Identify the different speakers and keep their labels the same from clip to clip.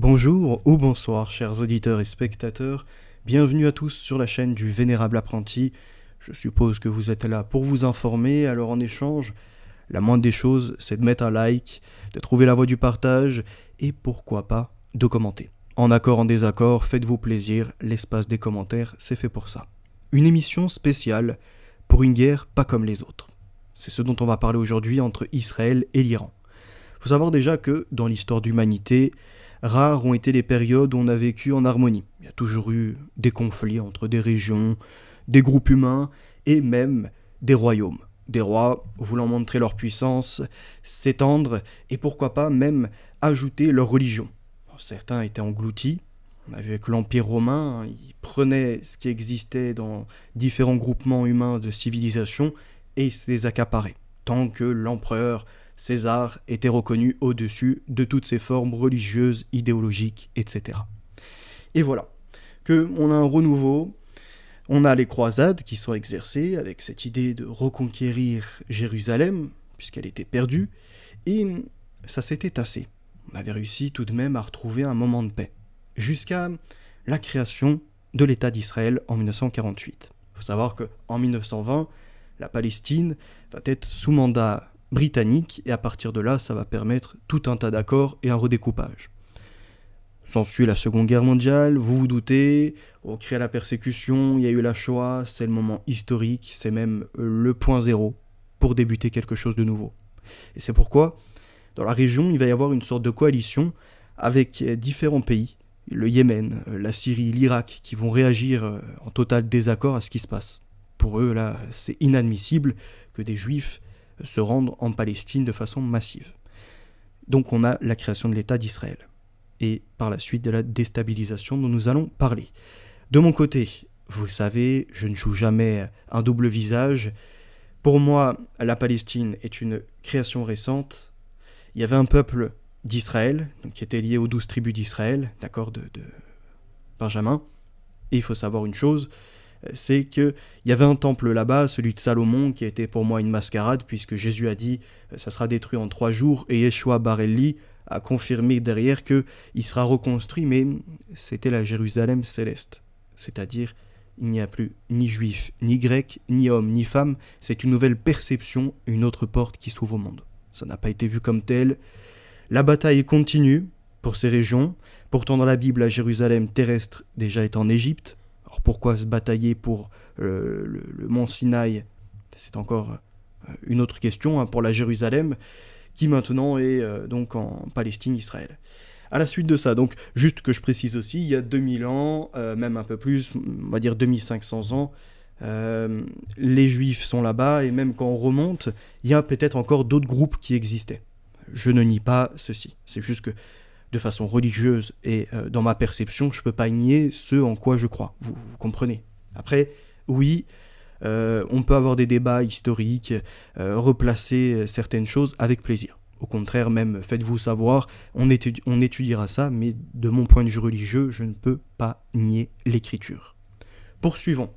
Speaker 1: Bonjour ou bonsoir chers auditeurs et spectateurs, bienvenue à tous sur la chaîne du Vénérable Apprenti. Je suppose que vous êtes là pour vous informer, alors en échange, la moindre des choses c'est de mettre un like, de trouver la voie du partage et pourquoi pas de commenter. En accord, en désaccord, faites-vous plaisir, l'espace des commentaires c'est fait pour ça. Une émission spéciale pour une guerre pas comme les autres. C'est ce dont on va parler aujourd'hui entre Israël et l'Iran. Il faut savoir déjà que dans l'histoire de l'humanité, rares ont été les périodes où on a vécu en harmonie. Il y a toujours eu des conflits entre des régions, des groupes humains et même des royaumes. Des rois voulant montrer leur puissance, s'étendre et pourquoi pas même ajouter leur religion. Certains étaient engloutis. On a vu avec l'Empire romain, ils prenaient ce qui existait dans différents groupements humains de civilisation et se les accaparaient. Tant que l'empereur César était reconnu au-dessus de toutes ses formes religieuses, idéologiques, etc. Et voilà, qu'on a un renouveau, on a les croisades qui sont exercées avec cette idée de reconquérir Jérusalem, puisqu'elle était perdue, et ça s'était tassé. On avait réussi tout de même à retrouver un moment de paix, jusqu'à la création de l'État d'Israël en 1948. Il faut savoir qu'en 1920, la Palestine va être sous mandat britannique, et à partir de là, ça va permettre tout un tas d'accords et un redécoupage. S'ensuit la Seconde Guerre mondiale, vous vous doutez, on crée la persécution, il y a eu la Shoah, c'est le moment historique, c'est même le point zéro pour débuter quelque chose de nouveau. Et c'est pourquoi, dans la région, il va y avoir une sorte de coalition avec différents pays, le Yémen, la Syrie, l'Irak, qui vont réagir en total désaccord à ce qui se passe. Pour eux, là, c'est inadmissible que des Juifs se rendre en Palestine de façon massive. Donc on a la création de l'État d'Israël. Et par la suite de la déstabilisation dont nous allons parler. De mon côté, vous savez, je ne joue jamais un double visage. Pour moi, la Palestine est une création récente. Il y avait un peuple d'Israël, donc qui était lié aux 12 tribus d'Israël, d'accord, de Benjamin. Et il faut savoir une chose, c'est qu'il y avait un temple là-bas, celui de Salomon, qui était pour moi une mascarade, puisque Jésus a dit « ça sera détruit en 3 jours », et Yeshua Barelli a confirmé derrière qu'il sera reconstruit, mais c'était la Jérusalem céleste. C'est-à-dire, il n'y a plus ni juif, ni grec, ni homme, ni femme, c'est une nouvelle perception, une autre porte qui s'ouvre au monde. Ça n'a pas été vu comme tel. La bataille continue pour ces régions, pourtant dans la Bible, la Jérusalem terrestre déjà est en Égypte. Alors pourquoi se batailler pour le mont Sinaï? C'est encore une autre question pour la Jérusalem, qui maintenant est donc en Palestine, Israël. À la suite de ça, donc juste que je précise aussi, il y a 2000 ans, même un peu plus, on va dire 2500 ans, les Juifs sont là-bas, et même quand on remonte, il y a peut-être encore d'autres groupes qui existaient. Je ne nie pas ceci, c'est juste que de façon religieuse et dans ma perception, je ne peux pas nier ce en quoi je crois, vous comprenez. Après, oui, on peut avoir des débats historiques, replacer certaines choses avec plaisir. Au contraire, même, faites-vous savoir, on étudiera ça, mais de mon point de vue religieux, je ne peux pas nier l'écriture. Poursuivons.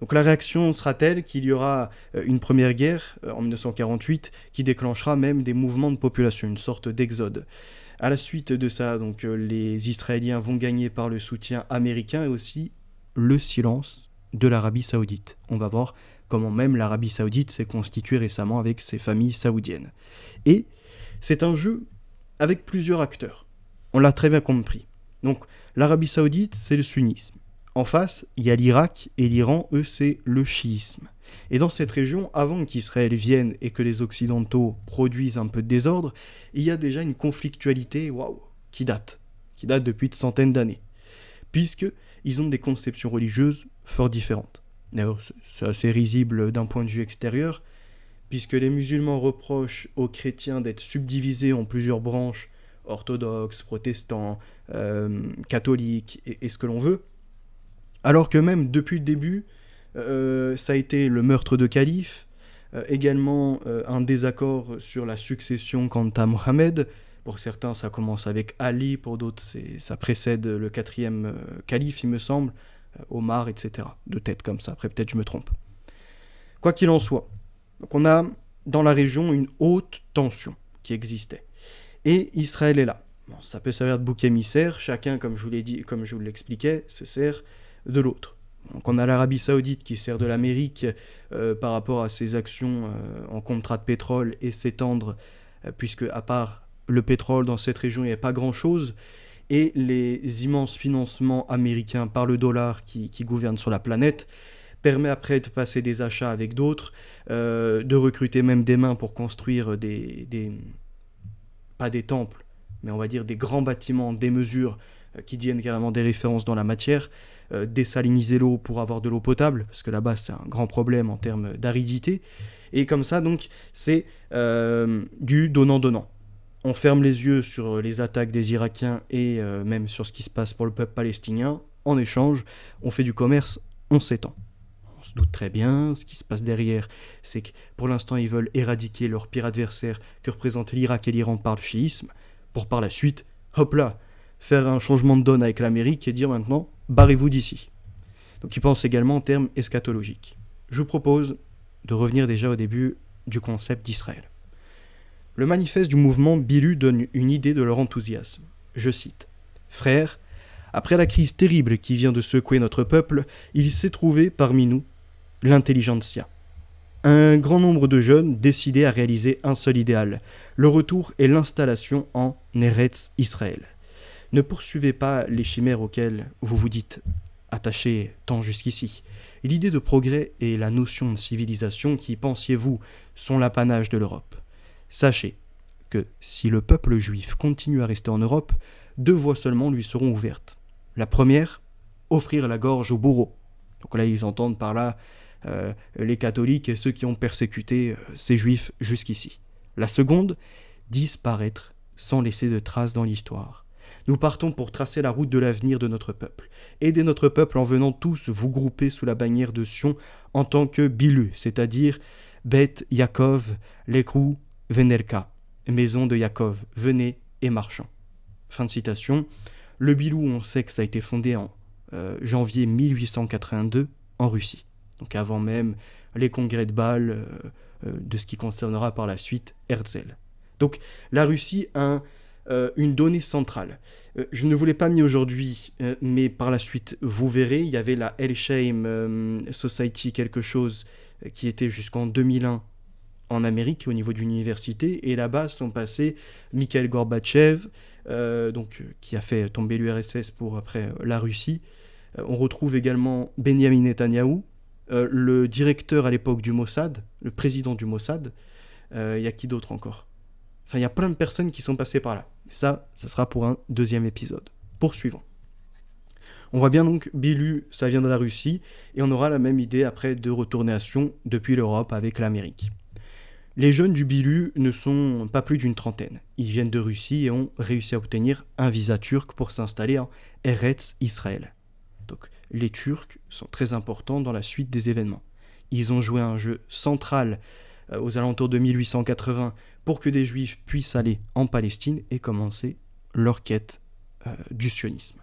Speaker 1: Donc la réaction sera telle qu'il y aura une première guerre en 1948 qui déclenchera même des mouvements de population, une sorte d'exode. À la suite de ça, donc, les Israéliens vont gagner par le soutien américain et aussi le silence de l'Arabie Saoudite. On va voir comment même l'Arabie Saoudite s'est constituée récemment avec ses familles saoudiennes. Et c'est un jeu avec plusieurs acteurs. On l'a très bien compris. Donc l'Arabie Saoudite, c'est le sunnisme. En face, il y a l'Irak et l'Iran, eux, c'est le chiisme. Et dans cette région, avant qu'Israël vienne et que les Occidentaux produisent un peu de désordre, il y a déjà une conflictualité qui date depuis de centaines d'années, puisqu'ils ont des conceptions religieuses fort différentes. D'ailleurs, c'est assez risible d'un point de vue extérieur, puisque les musulmans reprochent aux chrétiens d'être subdivisés en plusieurs branches, orthodoxes, protestants, catholiques, et ce que l'on veut, alors que même depuis le début, ça a été le meurtre de califes, également un désaccord sur la succession quant à Mohammed. Pour certains, ça commence avec Ali, pour d'autres, ça précède le 4e calife, il me semble, Omar, etc. De tête comme ça, après peut-être je me trompe. Quoi qu'il en soit, donc on a dans la région une haute tension qui existait. Et Israël est là. Bon, ça peut servir de bouc émissaire, chacun, comme je vous l'ai dit, comme je vous l'expliquais, se sert de l'autre. Donc on a l'Arabie Saoudite qui sert de l'Amérique par rapport à ses actions en contrat de pétrole et s'étendre, puisque à part le pétrole dans cette région, il n'y a pas grand-chose, et les immenses financements américains par le dollar qui gouverne sur la planète permet après de passer des achats avec d'autres, de recruter même des mains pour construire pas des temples, mais on va dire des grands bâtiments, des mesures qui deviennent carrément des références dans la matière, désaliniser l'eau pour avoir de l'eau potable, parce que là-bas c'est un grand problème en termes d'aridité, et comme ça donc c'est du donnant-donnant. On ferme les yeux sur les attaques des Irakiens et même sur ce qui se passe pour le peuple palestinien, en échange on fait du commerce, on s'étend. On se doute très bien, ce qui se passe derrière, c'est que pour l'instant ils veulent éradiquer leur pire adversaire que représentent l'Irak et l'Iran par le chiisme, pour par la suite, hop là, faire un changement de donne avec l'Amérique et dire maintenant, barrez-vous d'ici. Donc ils pensent également en termes eschatologiques. Je vous propose de revenir déjà au début du concept d'Israël. Le manifeste du mouvement Bilu donne une idée de leur enthousiasme. Je cite : « Frères, après la crise terrible qui vient de secouer notre peuple, il s'est trouvé parmi nous l'intelligentsia. Un grand nombre de jeunes décidés à réaliser un seul idéal, le retour et l'installation en Eretz Israël. Ne poursuivez pas les chimères auxquelles vous vous dites attachés tant jusqu'ici. L'idée de progrès et la notion de civilisation qui, pensiez-vous, sont l'apanage de l'Europe. Sachez que si le peuple juif continue à rester en Europe, 2 voies seulement lui seront ouvertes. La première, offrir la gorge aux bourreaux. Donc là, ils entendent par là les catholiques et ceux qui ont persécuté ces juifs jusqu'ici. La seconde, disparaître sans laisser de traces dans l'histoire. Nous partons pour tracer la route de l'avenir de notre peuple. Aidez notre peuple en venant tous vous grouper sous la bannière de Sion en tant que Bilu, c'est-à-dire Beth Yaakov, Lekrou, Venelka, maison de Yaakov, venez et marchons. Fin de citation. Le Bilu, on sait que ça a été fondé en janvier 1882 en Russie. Donc avant même les congrès de Bâle, de ce qui concernera par la suite Herzl. Donc la Russie a une donnée centrale. Je ne vous l'ai pas mis aujourd'hui, mais par la suite vous verrez, il y avait la Hellsheim Society quelque chose qui était jusqu'en 2001 en Amérique au niveau d'une université, et là-bas sont passés Mikhail Gorbatchev, qui a fait tomber l'URSS pour après la Russie. On retrouve également Benjamin Netanyahou, le directeur à l'époque du Mossad, le président du Mossad. Il y a qui d'autre encore ? Enfin, il y a plein de personnes qui sont passées par là. Ça sera pour un deuxième épisode. Poursuivons. On voit bien donc, Bilu, ça vient de la Russie, et on aura la même idée après de retourner à Sion depuis l'Europe avec l'Amérique. Les jeunes du Bilu ne sont pas plus d'une trentaine. Ils viennent de Russie et ont réussi à obtenir un visa turc pour s'installer en Eretz Israël. Donc, les Turcs sont très importants dans la suite des événements. Ils ont joué un jeu central aux alentours de 1880 pour que des Juifs puissent aller en Palestine et commencer leur quête du sionisme.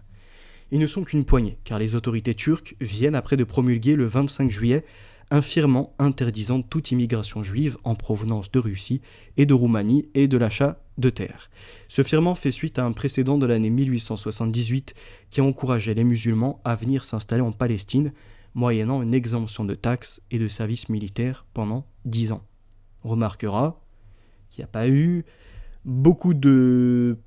Speaker 1: Ils ne sont qu'une poignée, car les autorités turques viennent après de promulguer le 25 juillet un firmament interdisant toute immigration juive en provenance de Russie et de Roumanie et de l'achat de terres. Ce firmament fait suite à un précédent de l'année 1878 qui encourageait les musulmans à venir s'installer en Palestine, moyennant une exemption de taxes et de services militaires pendant 10 ans. On remarquera qu'il n'y a pas eu beaucoup de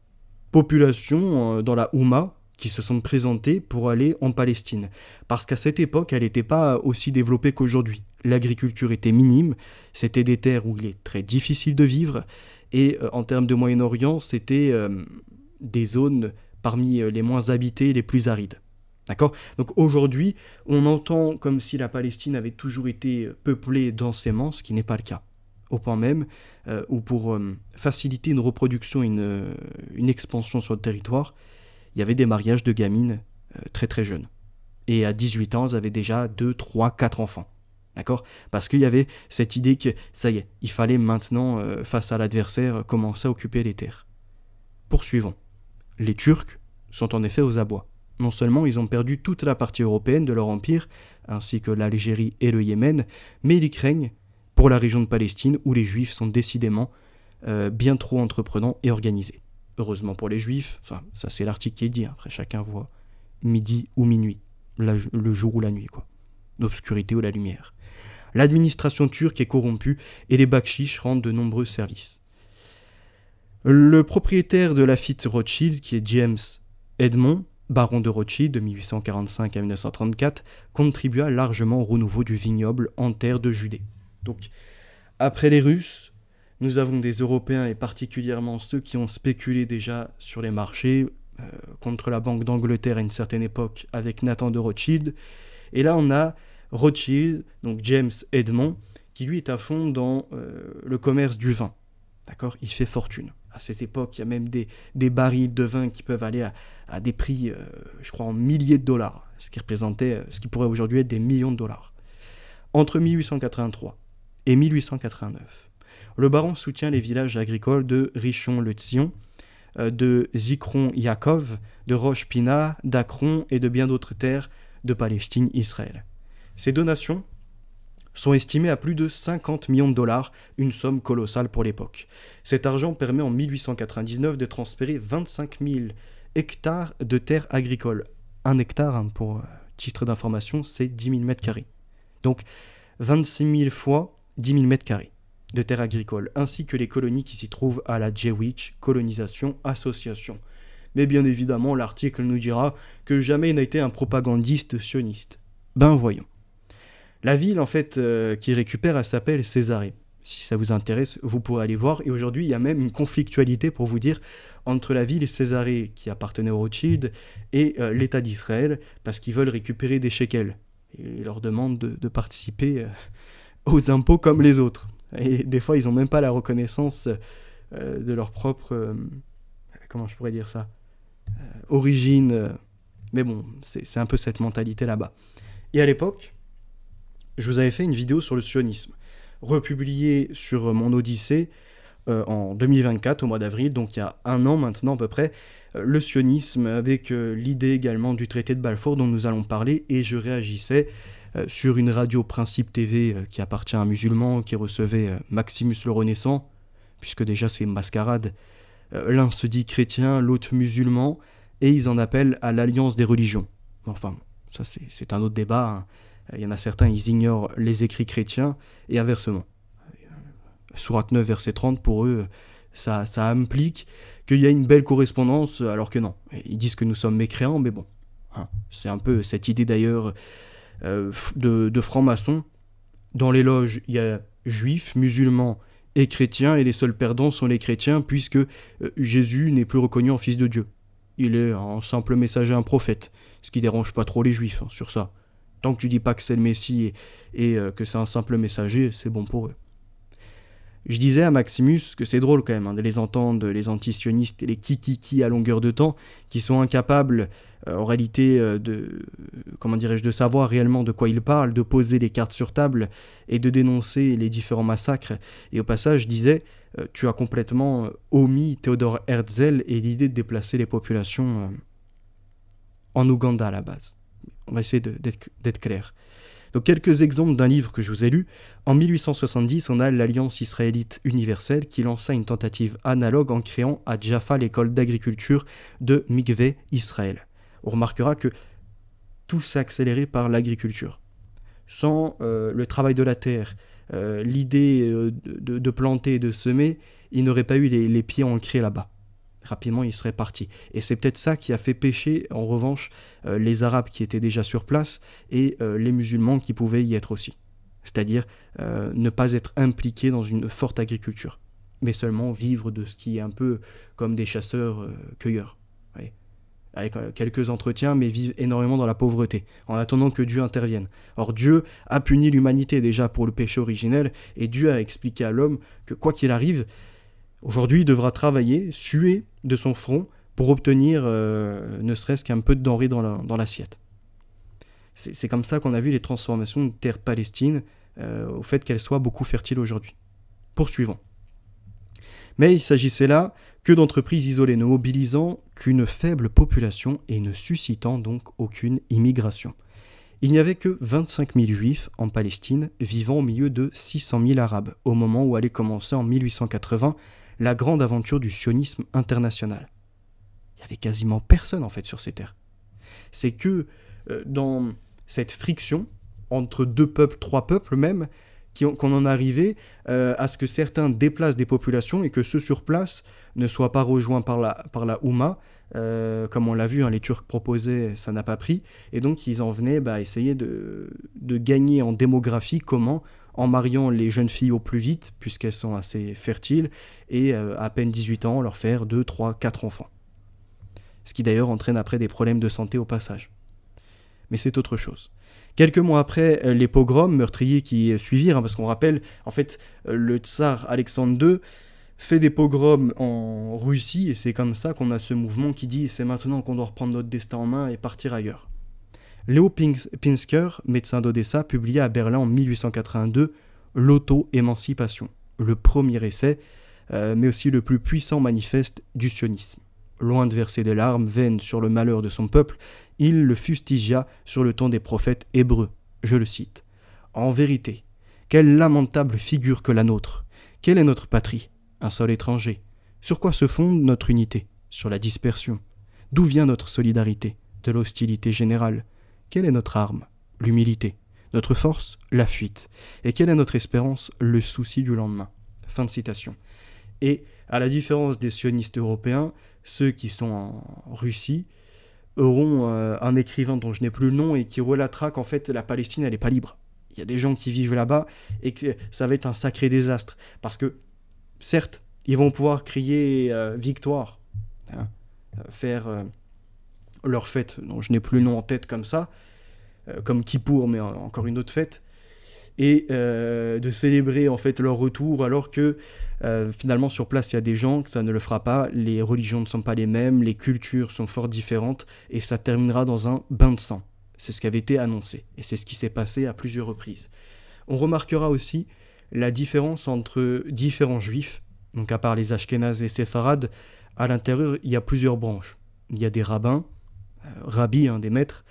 Speaker 1: populations dans la Houma qui se sont présentées pour aller en Palestine. Parce qu'à cette époque, elle n'était pas aussi développée qu'aujourd'hui. L'agriculture était minime, c'était des terres où il est très difficile de vivre, et en termes de Moyen-Orient, c'était des zones parmi les moins habitées et les plus arides. D'accord ? Donc aujourd'hui, on entend comme si la Palestine avait toujours été peuplée densément, ce qui n'est pas le cas. Au point même où pour faciliter une reproduction, une expansion sur le territoire, il y avait des mariages de gamines très très jeunes. Et à 18 ans, elles avaient déjà 2, 3, 4 enfants. D'accord ? Parce qu'il y avait cette idée que, ça y est, il fallait maintenant, face à l'adversaire, commencer à occuper les terres. Poursuivons. Les Turcs sont en effet aux abois. Non seulement ils ont perdu toute la partie européenne de leur empire, ainsi que l'Algérie et le Yémen, mais ils craignent pour la région de Palestine où les Juifs sont décidément bien trop entreprenants et organisés. heureusement pour les juifs, enfin ça c'est l'article qui est dit, après chacun voit midi ou minuit, le jour ou la nuit, quoi, l'obscurité ou la lumière. L'administration turque est corrompue et les bakchiches rendent de nombreux services. Le propriétaire de Lafite Rothschild, qui est James Edmond, baron de Rothschild de 1845 à 1934, contribua largement au renouveau du vignoble en terre de Judée. Donc, après les Russes, nous avons des Européens et particulièrement ceux qui ont spéculé déjà sur les marchés contre la Banque d'Angleterre à une certaine époque avec Nathan de Rothschild. Et là, on a Rothschild, donc James Edmond, qui lui est à fond dans le commerce du vin. D'accord ? Il fait fortune. À cette époque, il y a même des barils de vin qui peuvent aller à des prix, je crois, en milliers de dollars, ce qui pourrait aujourd'hui être des millions de dollars. Entre 1883 et 1889, le baron soutient les villages agricoles de Rishon-le-Tzion, de Zikron-Yaakov, de Rosh-Pina, d'Akron et de bien d'autres terres de Palestine, Israël. Ces donations sont estimées à plus de 50 millions de dollars, une somme colossale pour l'époque. Cet argent permet en 1899 de transférer 25 000 hectares de terres agricoles. Un hectare, pour titre d'information, c'est 10 000 mètres carrés. Donc 26 000 fois 10 000 mètres carrés de terres agricoles, ainsi que les colonies qui s'y trouvent à la Jewish Colonisation Association. Mais bien évidemment, l'article nous dira que jamais il n'a été un propagandiste sioniste. Ben voyons. La ville, en fait, qui récupère, elle s'appelle Césarée. Si ça vous intéresse, vous pourrez aller voir. Et aujourd'hui, il y a même une conflictualité, pour vous dire, entre la ville Césarée, qui appartenait au Rothschild, et l'État d'Israël, parce qu'ils veulent récupérer des shekels. Et ils leur demandent de participer aux impôts comme les autres. Et des fois, ils n'ont même pas la reconnaissance de leur propre... comment je pourrais dire ça origine. Mais bon, c'est un peu cette mentalité là-bas. Et à l'époque, je vous avais fait une vidéo sur le sionisme, republiée sur mon Odyssée en 2024, au mois d'avril, donc il y a un an maintenant à peu près, le sionisme avec l'idée également du traité de Balfour dont nous allons parler, et je réagissais sur une radio Principe TV qui appartient à un musulman qui recevait Maximus le Renaissant, puisque déjà c'est une mascarade. L'un se dit chrétien, l'autre musulman, et ils en appellent à l'alliance des religions. Enfin, ça c'est un autre débat, hein. Il y en a certains, ils ignorent les écrits chrétiens, et inversement. Sourate 9, verset 30, pour eux, ça implique qu'il y a une belle correspondance, alors que non. Ils disent que nous sommes mécréants, mais bon. Hein. C'est un peu cette idée d'ailleurs de francs-maçons. Dans les loges, il y a juifs, musulmans et chrétiens, et les seuls perdants sont les chrétiens, puisque Jésus n'est plus reconnu en fils de Dieu. Il est un simple messager, un prophète, ce qui dérange pas trop les juifs, hein, sur ça. Tant que tu dis pas que c'est le Messie et que c'est un simple messager, c'est bon pour eux. Je disais à Maximus que c'est drôle quand même de les entendre, les antisionistes et les kikiki à longueur de temps, qui sont incapables en réalité de savoir réellement de quoi ils parlent, de poser les cartes sur table et de dénoncer les différents massacres. Et au passage, je disais, tu as complètement omis Theodor Herzl et l'idée de déplacer les populations en Ouganda à la base. On va essayer d'être clair. Donc quelques exemples d'un livre que je vous ai lu. En 1870, on a l'Alliance israélite universelle qui lança une tentative analogue en créant à Jaffa l'école d'agriculture de Mikvé Israël. On remarquera que tout s'est accéléré par l'agriculture. Sans le travail de la terre, l'idée de planter et de semer, il n'aurait pas eu les pieds ancrés là-bas. Rapidement, il serait parti. Et c'est peut-être ça qui a fait pécher, en revanche, les Arabes qui étaient déjà sur place et les musulmans qui pouvaient y être aussi. C'est-à-dire ne pas être impliqués dans une forte agriculture, mais seulement vivre de ce qui est un peu comme des chasseurs-cueilleurs. Avec quelques entretiens, mais vivent énormément dans la pauvreté, en attendant que Dieu intervienne. Or, Dieu a puni l'humanité déjà pour le péché originel, et Dieu a expliqué à l'homme que quoi qu'il arrive, aujourd'hui, il devra travailler, suer de son front pour obtenir ne serait-ce qu'un peu de denrées dans l'assiette. C'est comme ça qu'on a vu les transformations de terre palestine au fait qu'elle soit beaucoup fertile aujourd'hui. Poursuivons. Mais il s'agissait là que d'entreprises isolées, ne mobilisant qu'une faible population et ne suscitant donc aucune immigration. Il n'y avait que 25 000 juifs en Palestine, vivant au milieu de 600 000 arabes, au moment où allait commencer en 1880 la grande aventure du sionisme international. Il y avait quasiment personne en fait sur ces terres. C'est que dans cette friction entre deux peuples, trois peuples même, qu'on en arrivait à ce que certains déplacent des populations et que ceux sur place ne soient pas rejoints par la Oumma. Comme on l'a vu, les Turcs proposaient, ça n'a pas pris. Et donc ils en venaient essayer de gagner en démographie. Comment ? En mariant les jeunes filles au plus vite, puisqu'elles sont assez fertiles, et à peine 18 ans, leur faire 2, 3, 4 enfants. Ce qui d'ailleurs entraîne après des problèmes de santé au passage. Mais c'est autre chose. Quelques mois après les pogroms meurtriers qui suivirent, parce qu'on rappelle, en fait, le tsar Alexandre II fait des pogroms en Russie, et c'est comme ça qu'on a ce mouvement qui dit « c'est maintenant qu'on doit reprendre notre destin en main et partir ailleurs ». Léo Pinsker, médecin d'Odessa, publia à Berlin en 1882 « L'auto-émancipation », le premier essai, mais aussi le plus puissant manifeste du sionisme. Loin de verser des larmes vaines sur le malheur de son peuple, il le fustigia sur le ton des prophètes hébreux. Je le cite. « En vérité, quelle lamentable figure que la nôtre. Quelle est notre patrie ? Un sol étranger. Sur quoi se fonde notre unité ? Sur la dispersion. D'où vient notre solidarité ? De l'hostilité générale. Quelle est notre arme ? L'humilité. Notre force ? La fuite. Et quelle est notre espérance ? Le souci du lendemain. » Fin de citation. Et à la différence des sionistes européens, ceux qui sont en Russie auront un écrivain dont je n'ai plus le nom et qui relatera qu'en fait la Palestine elle n'est pas libre. Il y a des gens qui vivent là-bas et que ça va être un sacré désastre. Parce que certes, ils vont pouvoir crier victoire, faire leur fête, dont je n'ai plus le nom en tête comme ça, comme Kippour, mais encore une autre fête, et de célébrer en fait leur retour, alors que finalement sur place il y a des gens que ça ne le fera pas, les religions ne sont pas les mêmes, les cultures sont fort différentes, et ça terminera dans un bain de sang. C'est ce qui avait été annoncé, et c'est ce qui s'est passé à plusieurs reprises. On remarquera aussi la différence entre différents juifs, donc à part les Ashkénazes et les Séfarades, à l'intérieur il y a plusieurs branches. Il y a des rabbins, rabbis, des maîtres,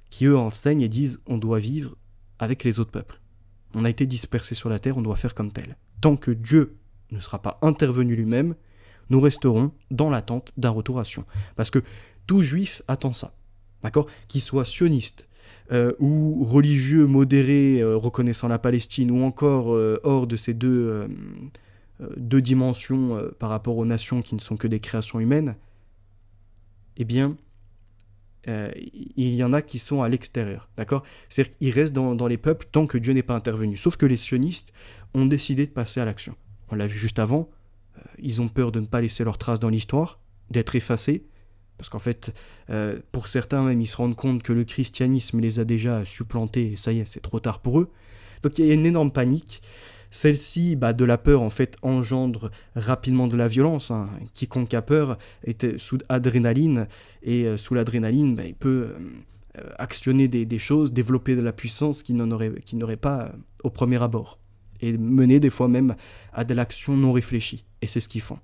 Speaker 1: qui eux enseignent et disent on doit vivre avec les autres peuples. On a été dispersés sur la terre, on doit faire comme tel. Tant que Dieu ne sera pas intervenu lui-même, nous resterons dans l'attente d'un retour à Sion. Parce que tout juif attend ça, d'accord ? Qu'il soit sioniste, ou religieux modéré, reconnaissant la Palestine, ou encore hors de ces deux dimensions par rapport aux nations qui ne sont que des créations humaines, eh bien, il y en a qui sont à l'extérieur, d'accord ? C'est-à-dire qu'ils restent dans les peuples tant que Dieu n'est pas intervenu. Sauf que les sionistes ont décidé de passer à l'action. On l'a vu juste avant, ils ont peur de ne pas laisser leur trace dans l'histoire, d'être effacés, parce qu'en fait, pour certains même, ils se rendent compte que le christianisme les a déjà supplantés, et ça y est, c'est trop tard pour eux. Donc il y a une énorme panique. Celle-ci, de la peur, en fait, engendre rapidement de la violence. Quiconque a peur est sous adrénaline, et sous l'adrénaline, il peut actionner des choses, développer de la puissance qu'il n'aurait pas au premier abord, et mener des fois même à de l'action non réfléchie. Et c'est ce qu'ils font.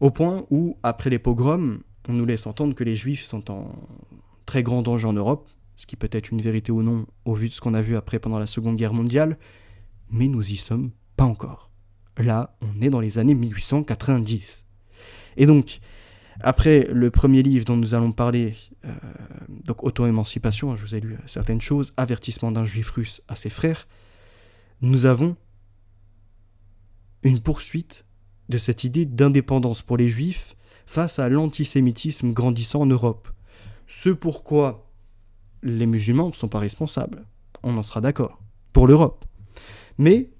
Speaker 1: Au point où, après les pogroms, on nous laisse entendre que les Juifs sont en très grand danger en Europe, ce qui peut être une vérité ou non, au vu de ce qu'on a vu après pendant la Seconde Guerre mondiale, mais nous y sommes pas encore. Là, on est dans les années 1890. Et donc, après le premier livre dont nous allons parler, donc Auto-émancipation, je vous ai lu certaines choses, Avertissement d'un juif russe à ses frères, nous avons une poursuite de cette idée d'indépendance pour les juifs face à l'antisémitisme grandissant en Europe. Ce pourquoi les musulmans ne sont pas responsables, on en sera d'accord, pour l'Europe. Mais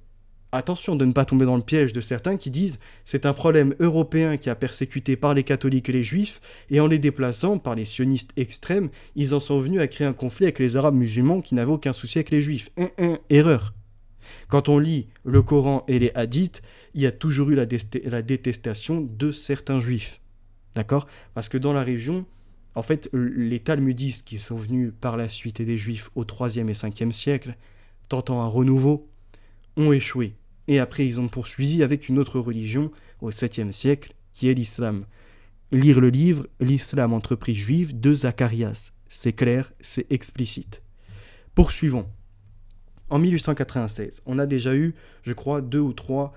Speaker 1: attention de ne pas tomber dans le piège de certains qui disent « c'est un problème européen qui a persécuté par les catholiques et les juifs, et en les déplaçant par les sionistes extrêmes, ils en sont venus à créer un conflit avec les arabes musulmans qui n'avaient aucun souci avec les juifs. » Erreur. Quand on lit le Coran et les hadiths, il y a toujours eu la détestation de certains juifs. D'accord ? Parce que dans la région, en fait, les talmudistes qui sont venus par la suite des juifs au 3e et 5e siècle, tentant un renouveau, ont échoué. Et après, ils ont poursuivi avec une autre religion au 7e siècle, qui est l'islam. Lire le livre « L'islam, entreprise juive » de Zacharias. C'est clair, c'est explicite. Poursuivons. En 1896, on a déjà eu, je crois, 2 ou 3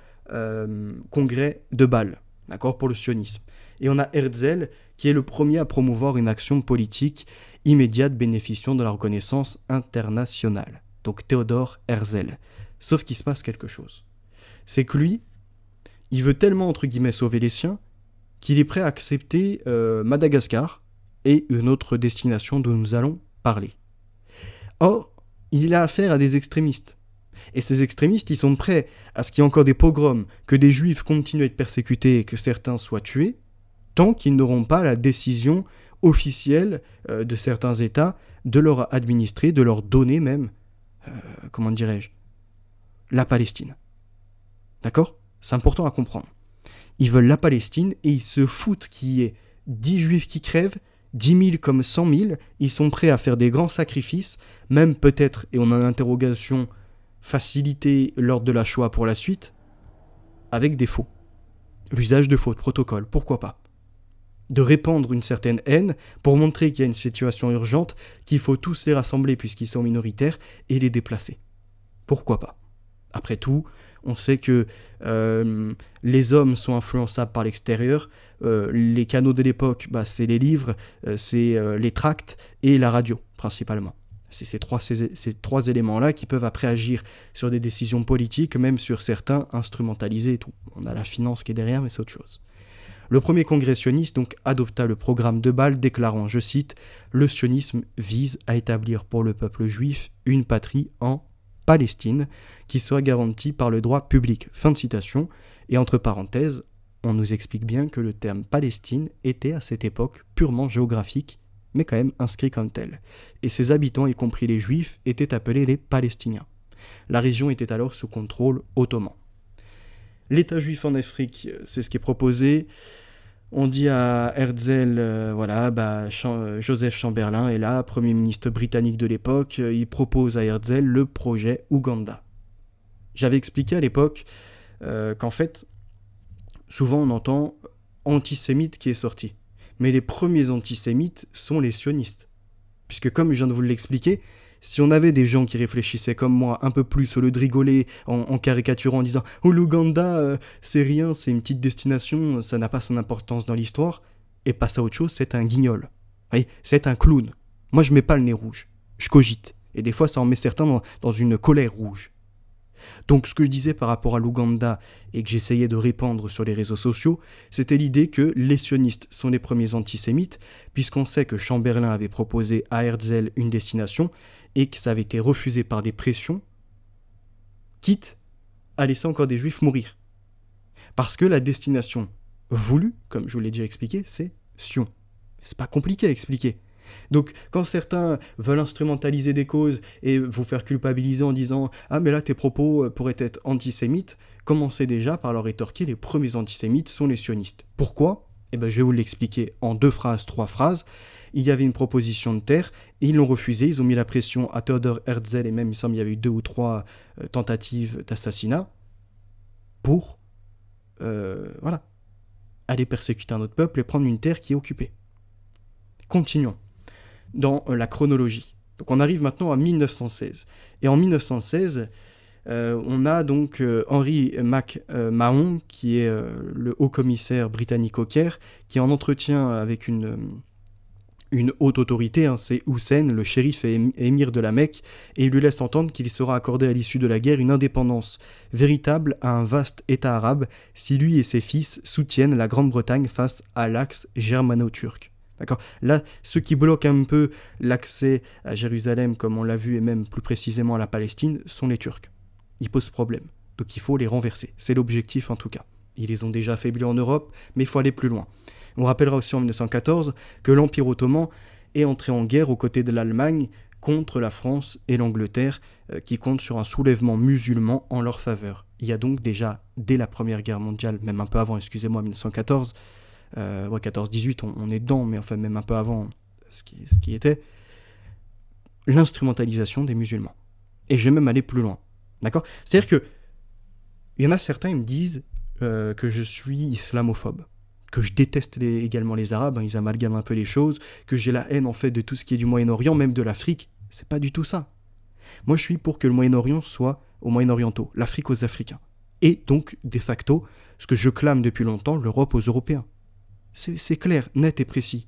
Speaker 1: congrès de Bâle. d'accord, pour le sionisme. Et on a Herzl, qui est le premier à promouvoir une action politique immédiate bénéficiant de la reconnaissance internationale. Donc Théodore Herzl. Sauf qu'il se passe quelque chose. C'est que lui, il veut tellement, entre guillemets, sauver les siens, qu'il est prêt à accepter Madagascar et une autre destination dont nous allons parler. Or, il a affaire à des extrémistes. Et ces extrémistes, ils sont prêts à ce qu'il y ait encore des pogroms, que des juifs continuent à être persécutés et que certains soient tués, tant qu'ils n'auront pas la décision officielle de certains États de leur administrer, de leur donner même, comment dirais-je, la Palestine. D'accord ? C'est important à comprendre. Ils veulent la Palestine et ils se foutent qu'il y ait 10 juifs qui crèvent, 10 000 comme 100 000, ils sont prêts à faire des grands sacrifices, même peut-être, et on a une interrogation, faciliter lors de la Shoah pour la suite, avec des faux. L'usage de faux, de protocole, pourquoi pas ? De répandre une certaine haine pour montrer qu'il y a une situation urgente, qu'il faut tous les rassembler puisqu'ils sont minoritaires et les déplacer. Pourquoi pas ? Après tout, on sait que les hommes sont influençables par l'extérieur. Les canaux de l'époque, c'est les livres, c'est les tracts et la radio, principalement. C'est ces trois éléments-là qui peuvent après agir sur des décisions politiques, même sur certains instrumentalisés et tout. On a la finance qui est derrière, mais c'est autre chose. Le premier congrès sioniste donc adopta le programme de Bâle déclarant, je cite, « Le sionisme vise à établir pour le peuple juif une patrie en Palestine qui sera garantie par le droit public. » Fin de citation. Et entre parenthèses, on nous explique bien que le terme Palestine était à cette époque purement géographique, mais quand même inscrit comme tel. Et ses habitants, y compris les juifs, étaient appelés les Palestiniens. La région était alors sous contrôle ottoman. L'État juif en Afrique, c'est ce qui est proposé. On dit à Herzl, Joseph Chamberlain est là, Premier ministre britannique de l'époque, il propose à Herzl le projet Ouganda. J'avais expliqué à l'époque qu'en fait, souvent on entend antisémite qui est sorti. Mais les premiers antisémites sont les sionistes. Puisque comme je viens de vous l'expliquer, si on avait des gens qui réfléchissaient comme moi un peu plus au lieu de rigoler en caricaturant en disant « Oh, l'Ouganda, c'est rien, c'est une petite destination, ça n'a pas son importance dans l'histoire », et passe à autre chose, c'est un guignol. Oui, c'est un clown. Moi, je mets pas le nez rouge. Je cogite. Et des fois, ça en met certains dans une colère rouge. Donc, ce que je disais par rapport à l'Ouganda et que j'essayais de répandre sur les réseaux sociaux, c'était l'idée que les sionistes sont les premiers antisémites, puisqu'on sait que Chamberlain avait proposé à Herzl une destination et que ça avait été refusé par des pressions, quitte à laisser encore des juifs mourir. Parce que la destination voulue, comme je vous l'ai déjà expliqué, c'est Sion. C'est pas compliqué à expliquer. Donc, quand certains veulent instrumentaliser des causes et vous faire culpabiliser en disant « Ah, mais là, tes propos pourraient être antisémites », commencez déjà par leur rétorquer « Les premiers antisémites sont les sionistes ». Pourquoi ? Eh bien, je vais vous l'expliquer en 2 phrases, 3 phrases. Il y avait une proposition de terre et ils l'ont refusée. Ils ont mis la pression à Théodore Herzl et même, il semble, il y avait eu 2 ou 3 tentatives d'assassinat pour, aller persécuter un autre peuple et prendre une terre qui est occupée. Continuons dans la chronologie. Donc on arrive maintenant à 1916. Et en 1916, on a donc Henry McMahon, qui est le haut-commissaire britannique au Caire, qui est en entretien avec une haute autorité, c'est Hussein, le shérif et émir de la Mecque, et il lui laisse entendre qu'il sera accordé à l'issue de la guerre une indépendance véritable à un vaste État arabe si lui et ses fils soutiennent la Grande-Bretagne face à l'axe germano-turc. D'accord ? Là, ce qui bloque un peu l'accès à Jérusalem, comme on l'a vu, et même plus précisément à la Palestine, sont les Turcs. Ils posent problème. Donc il faut les renverser. C'est l'objectif en tout cas. Ils les ont déjà affaiblis en Europe, mais il faut aller plus loin. On rappellera aussi en 1914 que l'Empire ottoman est entré en guerre aux côtés de l'Allemagne contre la France et l'Angleterre, qui comptent sur un soulèvement musulman en leur faveur. Il y a donc déjà, dès la Première Guerre mondiale, même un peu avant, 1914, 14-18, on est dedans, mais enfin même un peu avant ce qui était l'instrumentalisation des musulmans. Et je vais même aller plus loin. D'accord ? C'est-à-dire que il y en a certains, ils me disent que je suis islamophobe, que je déteste également les Arabes, ils amalgament un peu les choses, que j'ai la haine en fait de tout ce qui est du Moyen-Orient, même de l'Afrique. C'est pas du tout ça. Moi je suis pour que le Moyen-Orient soit aux Moyen-Orientaux, l'Afrique aux Africains. et donc, de facto, ce que je clame depuis longtemps, l'Europe aux Européens. C'est clair, net et précis.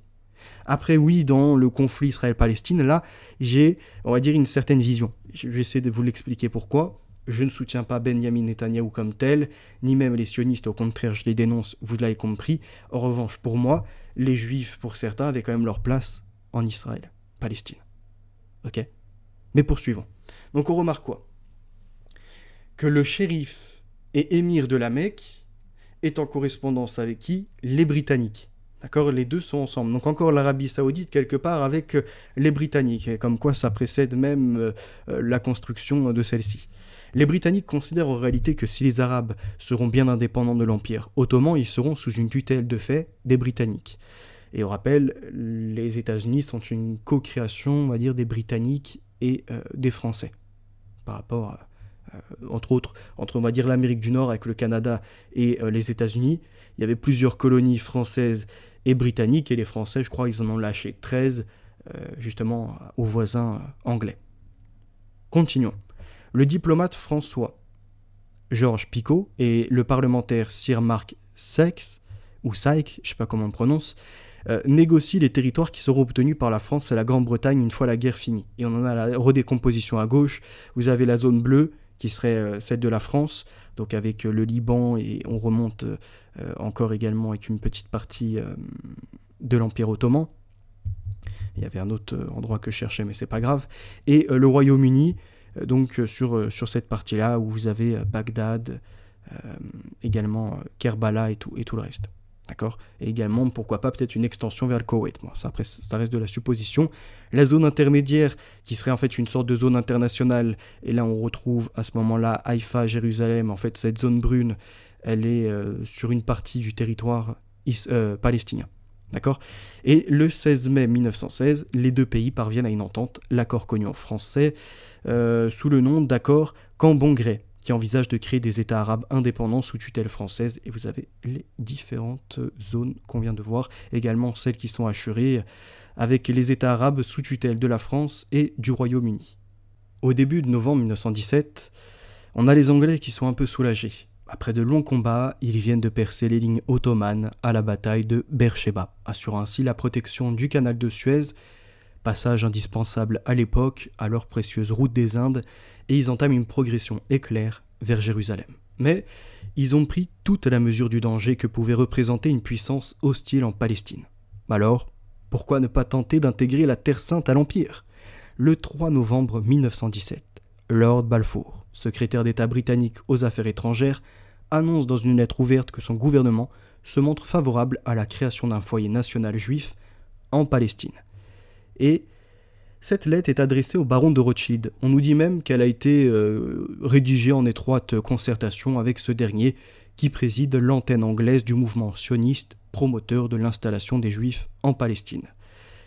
Speaker 1: Après, oui, dans le conflit Israël-Palestine, là, j'ai, on va dire, une certaine vision. Je vais essayer de vous l'expliquer pourquoi. Je ne soutiens pas Benyamin Netanyahou comme tel, ni même les sionistes, au contraire, je les dénonce, vous l'avez compris. En revanche, pour moi, les juifs, pour certains, avaient quand même leur place en Israël, Palestine. Ok ? Mais poursuivons. Donc on remarque quoi ? Que le shérif et émir de la Mecque est en correspondance avec qui ? Les Britanniques. D'accord ? Les deux sont ensemble. Donc encore l'Arabie Saoudite quelque part avec les Britanniques, comme quoi ça précède même la construction de celle-ci. Les Britanniques considèrent en réalité que si les Arabes seront bien indépendants de l'Empire ottoman, ils seront sous une tutelle de fait des Britanniques. Et on rappelle, les États-Unis sont une co-création, on va dire, des Britanniques et des Français, par rapport à entre autres, entre on va dire l'Amérique du Nord avec le Canada et les États-Unis, il y avait plusieurs colonies françaises et britanniques, et les Français, je crois, ils en ont lâché 13, justement, aux voisins anglais. Continuons. Le diplomate François Georges Picot et le parlementaire Sir Mark Sykes, ou Sykes, je ne sais pas comment on prononce, négocient les territoires qui seront obtenus par la France et la Grande-Bretagne une fois la guerre finie. Et on en a la redécomposition à gauche, vous avez la zone bleue, qui serait celle de la France, donc avec le Liban, et on remonte encore également avec une petite partie de l'Empire ottoman. Il y avait un autre endroit que je cherchais, mais c'est pas grave. Et le Royaume-Uni, donc sur cette partie-là, où vous avez Bagdad, également Kerbala et tout le reste. D'accord ? Et également, pourquoi pas, peut-être une extension vers le Koweït. Bon, ça, après, ça reste de la supposition. La zone intermédiaire, qui serait en fait une sorte de zone internationale, et là, on retrouve à ce moment-là Haïfa, Jérusalem. En fait, cette zone brune, elle est sur une partie du territoire palestinien. D'accord ? Et le 16 mai 1916, les deux pays parviennent à une entente, l'accord connu en français, sous le nom d'accord Cambon-Grès, qui envisage de créer des États arabes indépendants sous tutelle française, et vous avez les différentes zones qu'on vient de voir, également celles qui sont assurées avec les États arabes sous tutelle de la France et du Royaume-Uni. Au début de novembre 1917, on a les Anglais qui sont un peu soulagés. Après de longs combats, ils viennent de percer les lignes ottomanes à la bataille de Beersheba, assurant ainsi la protection du canal de Suez, passage indispensable à l'époque à leur précieuse route des Indes, et ils entament une progression éclair vers Jérusalem. Mais ils ont pris toute la mesure du danger que pouvait représenter une puissance hostile en Palestine. Alors, pourquoi ne pas tenter d'intégrer la Terre Sainte à l'Empire ? Le 3 novembre 1917, Lord Balfour, secrétaire d'État britannique aux Affaires étrangères, annonce dans une lettre ouverte que son gouvernement se montre favorable à la création d'un foyer national juif en Palestine. Et cette lettre est adressée au baron de Rothschild. On nous dit même qu'elle a été rédigée en étroite concertation avec ce dernier, qui préside l'antenne anglaise du mouvement sioniste promoteur de l'installation des Juifs en Palestine.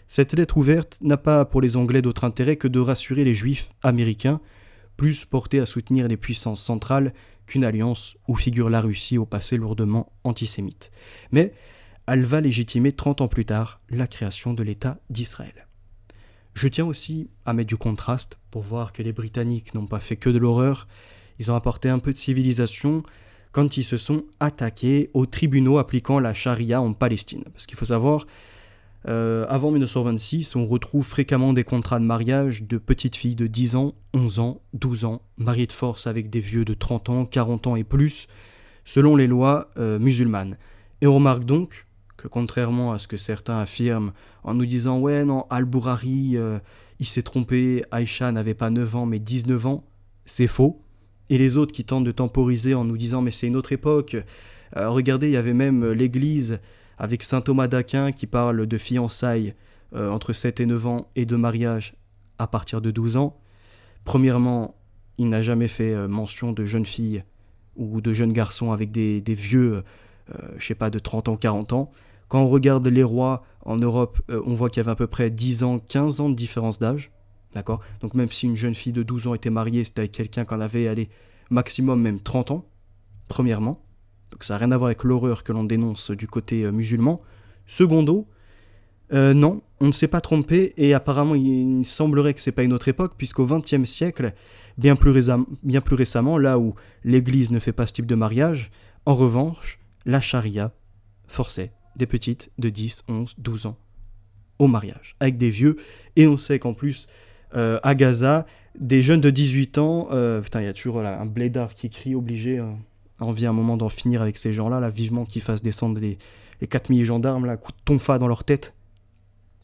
Speaker 1: Cette lettre ouverte n'a pas pour les Anglais d'autre intérêt que de rassurer les Juifs américains, plus portés à soutenir les puissances centrales qu'une alliance où figure la Russie au passé lourdement antisémite. Mais elle va légitimer 30 ans plus tard la création de l'État d'Israël. Je tiens aussi à mettre du contraste pour voir que les Britanniques n'ont pas fait que de l'horreur, ils ont apporté un peu de civilisation quand ils se sont attaqués aux tribunaux appliquant la charia en Palestine. Parce qu'il faut savoir, avant 1926, on retrouve fréquemment des contrats de mariage de petites filles de 10 ans, 11 ans, 12 ans, mariées de force avec des vieux de 30 ans, 40 ans et plus, selon les lois musulmanes. Et on remarque donc que contrairement à ce que certains affirment en nous disant « Ouais, non, Al-Bourari, il s'est trompé, Aïcha n'avait pas 9 ans mais 19 ans », c'est faux. Et les autres qui tentent de temporiser en nous disant « Mais c'est une autre époque, regardez, il y avait même l'église avec saint Thomas d'Aquin qui parle de fiançailles entre 7 et 9 ans et de mariage à partir de 12 ans. Premièrement, il n'a jamais fait mention de jeunes filles ou de jeunes garçons avec des vieux, je sais pas, de 30 ans, 40 ans. Quand on regarde les rois en Europe, on voit qu'il y avait à peu près 10 ans, 15 ans de différence d'âge. D'accord ? Donc même si une jeune fille de 12 ans était mariée, c'était avec quelqu'un qui en avait, allez, maximum même 30 ans, premièrement. Donc ça n'a rien à voir avec l'horreur que l'on dénonce du côté musulman. Secondo, non, on ne s'est pas trompé, et apparemment il semblerait que ce n'est pas une autre époque, puisqu'au XXe siècle, bien plus récemment, là où l'Église ne fait pas ce type de mariage, en revanche, la charia forçait des petites de 10, 11, 12 ans au mariage, avec des vieux. Et on sait qu'en plus, à Gaza, des jeunes de 18 ans, il y a toujours un blédard qui crie obligé, on vient un moment d'en finir avec ces gens-là, là, vivement qu'ils fassent descendre les 4000 gendarmes, là, coup de tonfa dans leur tête,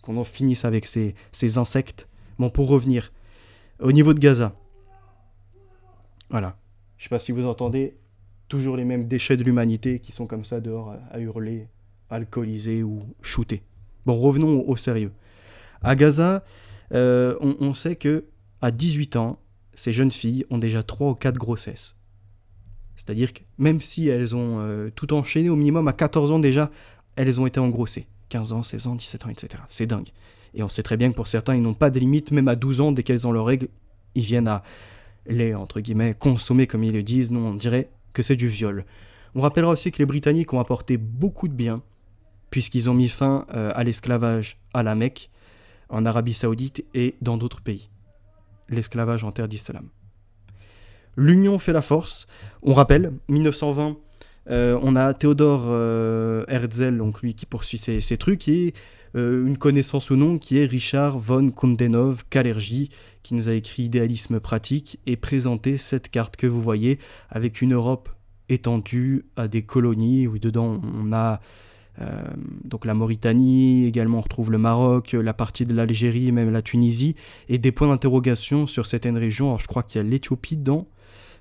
Speaker 1: qu'on en finisse avec ces insectes. Bon, pour revenir, au niveau de Gaza, voilà, je sais pas si vous entendez, toujours les mêmes déchets de l'humanité qui sont comme ça dehors à hurler, alcoolisés ou shootés. Bon, revenons au sérieux. À Gaza, on sait que à 18 ans, ces jeunes filles ont déjà 3 ou 4 grossesses. C'est-à-dire que même si elles ont tout enchaîné, au minimum à 14 ans déjà, elles ont été engrossées. 15 ans, 16 ans, 17 ans, etc. C'est dingue. Et on sait très bien que pour certains, ils n'ont pas de limite, même à 12 ans, dès qu'elles ont leurs règles, ils viennent à les, entre guillemets, consommer, comme ils le disent. Nous, on dirait que c'est du viol. On rappellera aussi que les Britanniques ont apporté beaucoup de bien, puisqu'ils ont mis fin à l'esclavage à la Mecque, en Arabie Saoudite et dans d'autres pays. L'esclavage en terre d'islam. L'union fait la force. On rappelle, 1920, on a Théodore Herzl, donc lui qui poursuit ses trucs, et une connaissance ou non qui est Richard von Coudenhove-Kalergi, qui nous a écrit Idéalisme pratique et présenté cette carte que vous voyez avec une Europe étendue à des colonies où dedans on a donc la Mauritanie, également on retrouve le Maroc, la partie de l'Algérie, même la Tunisie, et des points d'interrogation sur certaines régions. Alors je crois qu'il y a l'Éthiopie dedans,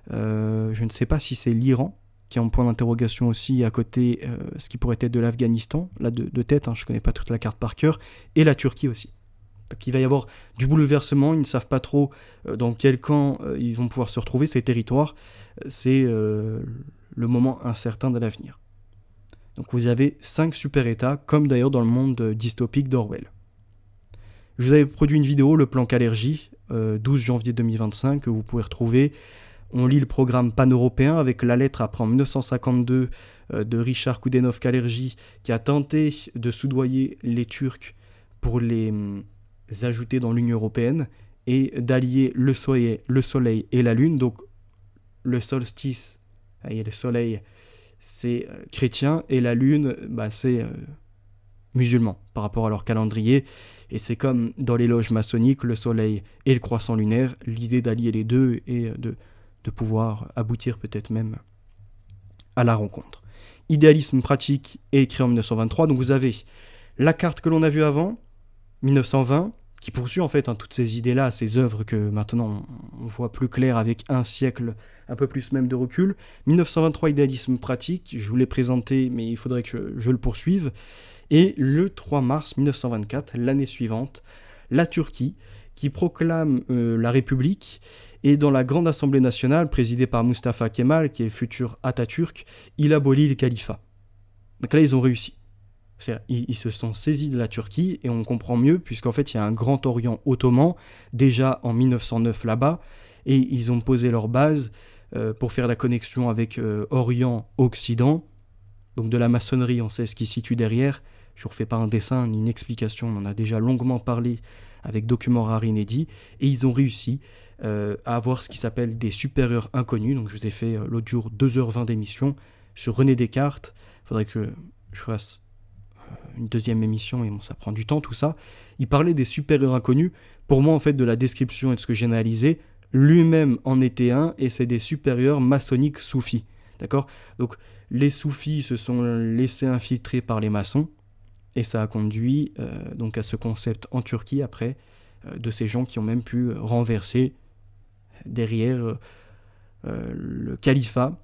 Speaker 1: je ne sais pas si c'est l'Iran qui est en point d'interrogation aussi à côté, ce qui pourrait être de l'Afghanistan, là de tête, je ne connais pas toute la carte par cœur, et la Turquie aussi. Donc il va y avoir du bouleversement, ils ne savent pas trop dans quel camp ils vont pouvoir se retrouver, ces territoires, c'est le moment incertain de l'avenir. Donc vous avez 5 super-États, comme d'ailleurs dans le monde dystopique d'Orwell. Je vous avais produit une vidéo, le plan Kalergi, 12 janvier 2025, que vous pouvez retrouver. On lit le programme pan-européen avec la lettre après en 1952 de Richard Coudenhove-Kalergi qui a tenté de soudoyer les Turcs pour les ajouter dans l'Union européenne et d'allier le soleil et la lune. Donc le solstice et le soleil, c'est chrétien, et la lune, c'est musulman par rapport à leur calendrier. Et c'est comme dans les loges maçonniques, le soleil et le croissant lunaire, l'idée d'allier les deux et de pouvoir aboutir peut-être même à la rencontre. Idéalisme pratique est écrit en 1923, donc vous avez la carte que l'on a vue avant, 1920, qui poursuit en fait toutes ces idées-là, ces œuvres que maintenant on voit plus clair avec un siècle, un peu plus même de recul. 1923, idéalisme pratique, je vous l'ai présenté, mais il faudrait que je le poursuive. Et le 3 mars 1924, l'année suivante, la Turquie, qui proclame la République, et dans la grande assemblée nationale, présidée par Mustafa Kemal, qui est le futur Atatürk, il abolit le califat. Donc là, ils ont réussi. Ils se sont saisis de la Turquie, et on comprend mieux, puisqu'en fait, il y a un Grand Orient ottoman, déjà en 1909 là-bas, et ils ont posé leur base pour faire la connexion avec Orient-Occident. Donc de la maçonnerie, on sait ce qui se situe derrière. Je ne refais pas un dessin ni une explication, on en a déjà longuement parlé avec documents rares inédits, et ils ont réussi à avoir ce qui s'appelle des supérieurs inconnus. Donc je vous ai fait l'autre jour 2h20 d'émission sur René Descartes. Il faudrait que je fasse une deuxième émission, et bon, ça prend du temps tout ça. Il parlait des supérieurs inconnus. Pour moi, en fait, de la description et de ce que j'ai analysé, lui-même en était un, et c'est des supérieurs maçonniques soufis. D'accord ? Donc les soufis se sont laissés infiltrer par les maçons, et ça a conduit donc à ce concept en Turquie après, de ces gens qui ont même pu renverser derrière le califat.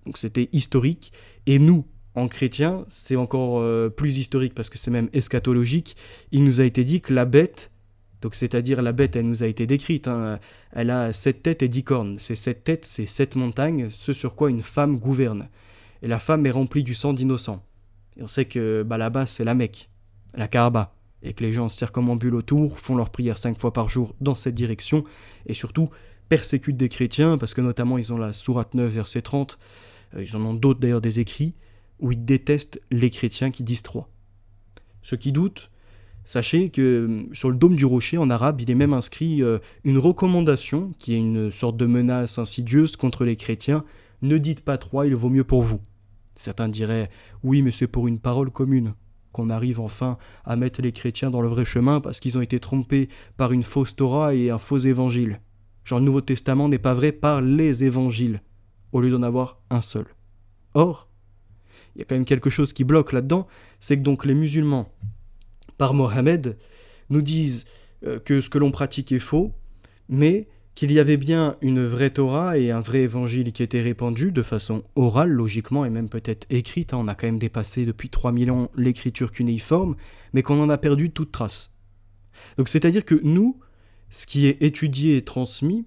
Speaker 1: Donc c'était historique, et nous, en chrétien, c'est encore plus historique, parce que c'est même eschatologique. Il nous a été dit que la bête, donc c'est-à-dire la bête, elle nous a été décrite, elle a 7 têtes et 10 cornes. Ces 7 têtes, c'est 7 montagnes, ce sur quoi une femme gouverne. Et la femme est remplie du sang d'innocents. Et on sait que là-bas, c'est la Mecque, la Kaaba, et que les gens se circumambulent autour, font leur prière 5 fois par jour dans cette direction, et surtout persécutent des chrétiens, parce que notamment ils ont la sourate 9, verset 30, ils en ont d'autres d'ailleurs des écrits, où ils détestent les chrétiens qui disent 3. Ceux qui doutent, Sachez que sur le dôme du rocher, en arabe, il est même inscrit une recommandation, qui est une sorte de menace insidieuse contre les chrétiens. Ne dites pas 3, il vaut mieux pour vous. Certains diraient, oui, mais c'est pour une parole commune qu'on arrive enfin à mettre les chrétiens dans le vrai chemin parce qu'ils ont été trompés par une fausse Torah et un faux évangile. Genre le Nouveau Testament n'est pas vrai par les évangiles, au lieu d'en avoir un seul. Or, il y a quand même quelque chose qui bloque là-dedans, c'est que donc les musulmans, par Mohammed, nous disent que ce que l'on pratique est faux, mais qu'il y avait bien une vraie Torah et un vrai évangile qui était répandu de façon orale, logiquement, et même peut-être écrite. On a quand même dépassé depuis 3000 ans l'écriture cunéiforme, mais qu'on en a perdu toute trace. Donc c'est-à-dire que nous, ce qui est étudié et transmis,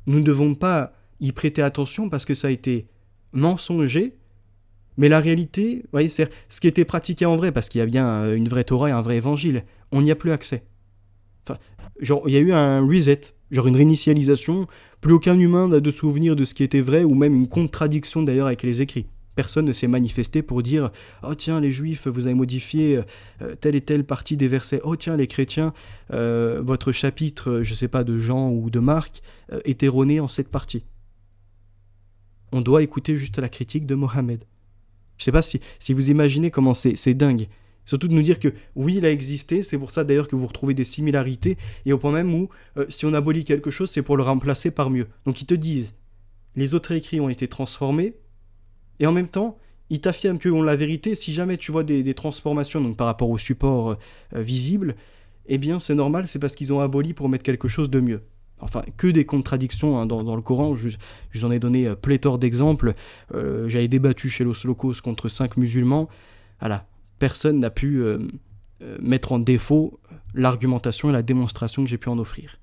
Speaker 1: nous ne devons pas y prêter attention parce que ça a été mensonger, mais la réalité, vous voyez, c'est ce qui était pratiqué en vrai, parce qu'il y a bien une vraie Torah et un vrai évangile, on n'y a plus accès. Enfin, genre, il y a eu un reset, genre une réinitialisation, plus aucun humain n'a de souvenir de ce qui était vrai, ou même une contradiction d'ailleurs avec les écrits. Personne ne s'est manifesté pour dire « Oh tiens, les juifs, vous avez modifié telle et telle partie des versets. Oh tiens, les chrétiens, votre chapitre, je sais pas, de Jean ou de Marc, est erroné en cette partie. » On doit écouter juste la critique de Mohammed. Je sais pas si vous imaginez comment c'est dingue. Surtout de nous dire que oui, il a existé, c'est pour ça d'ailleurs que vous retrouvez des similarités, et au point même où, si on abolit quelque chose, c'est pour le remplacer par mieux. Donc ils te disent, les autres écrits ont été transformés, et en même temps, ils t'affirment qu'ils ont la vérité. Si jamais tu vois des transformations donc par rapport au support visible, eh bien c'est normal, c'est parce qu'ils ont aboli pour mettre quelque chose de mieux. Enfin, que des contradictions hein, dans le Coran, je vous en ai donné pléthore d'exemples. J'avais débattu chez Los Locos contre 5 musulmans, voilà. Personne n'a pu mettre en défaut l'argumentation et la démonstration que j'ai pu en offrir.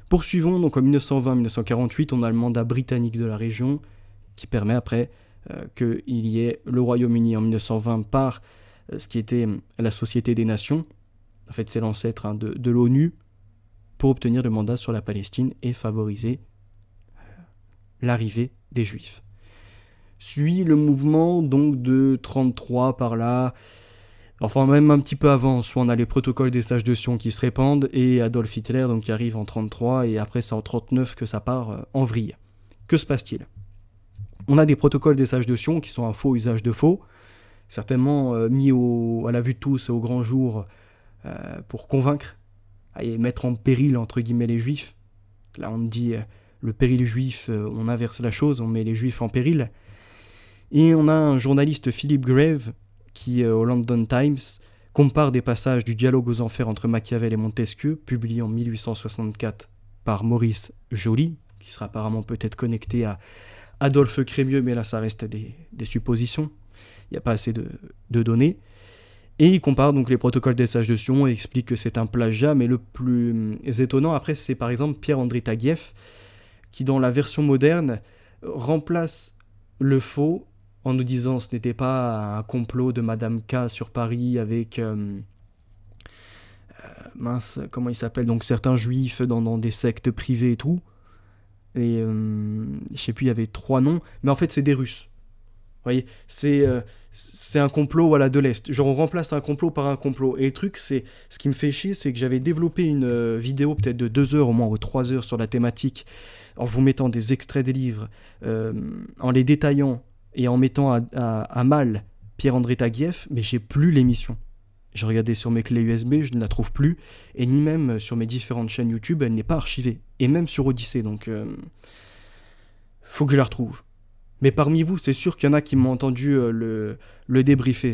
Speaker 1: Poursuivons, donc en 1920-1948, on a le mandat britannique de la région qui permet après qu'il y ait le Royaume-Uni en 1920 par ce qui était la Société des Nations. En fait, c'est l'ancêtre de l'ONU pour obtenir le mandat sur la Palestine et favoriser l'arrivée des Juifs. Suit le mouvement donc de 33 par là, enfin même un petit peu avant, soit on a les protocoles des sages de Sion qui se répandent et Adolf Hitler donc qui arrive en 33 et après c'est en 39 que ça part en vrille. Que se passe-t-il ? On a des protocoles des sages de Sion qui sont un faux usage de faux, certainement mis à la vue de tous au grand jour pour convaincre et mettre en péril entre guillemets les juifs. Là on dit le péril juif, on inverse la chose, on met les juifs en péril. Et on a un journaliste Philip Grave qui, au London Times, compare des passages du dialogue aux enfers entre Machiavel et Montesquieu, publié en 1864 par Maurice Joly, qui sera apparemment peut-être connecté à Adolphe Crémieux, mais là ça reste des suppositions, il n'y a pas assez de données. Et il compare donc les protocoles des sages de Sion et explique que c'est un plagiat, mais le plus étonnant après c'est par exemple Pierre-André Taguieff, qui dans la version moderne remplace le faux en nous disant ce n'était pas un complot de Madame K sur Paris avec comment il s'appelle, donc certains juifs dans des sectes privées et tout, et je sais plus, il y avait 3 noms, mais en fait c'est des Russes. Vous voyez, c'est un complot voilà, de l'Est. Genre on remplace un complot par un complot. Et le truc, c'est ce qui me fait chier, c'est que j'avais développé une vidéo peut-être de 2 heures au moins, ou 3 heures sur la thématique, en vous mettant des extraits des livres, en les détaillant et en mettant à mal Pierre-André Taguieff, mais j'ai plus l'émission. J'ai regardé sur mes clés USB, je ne la trouve plus, et ni même sur mes différentes chaînes YouTube, elle n'est pas archivée. Et même sur Odyssée, donc faut que je la retrouve. Mais parmi vous, c'est sûr qu'il y en a qui m'ont entendu le débriefer,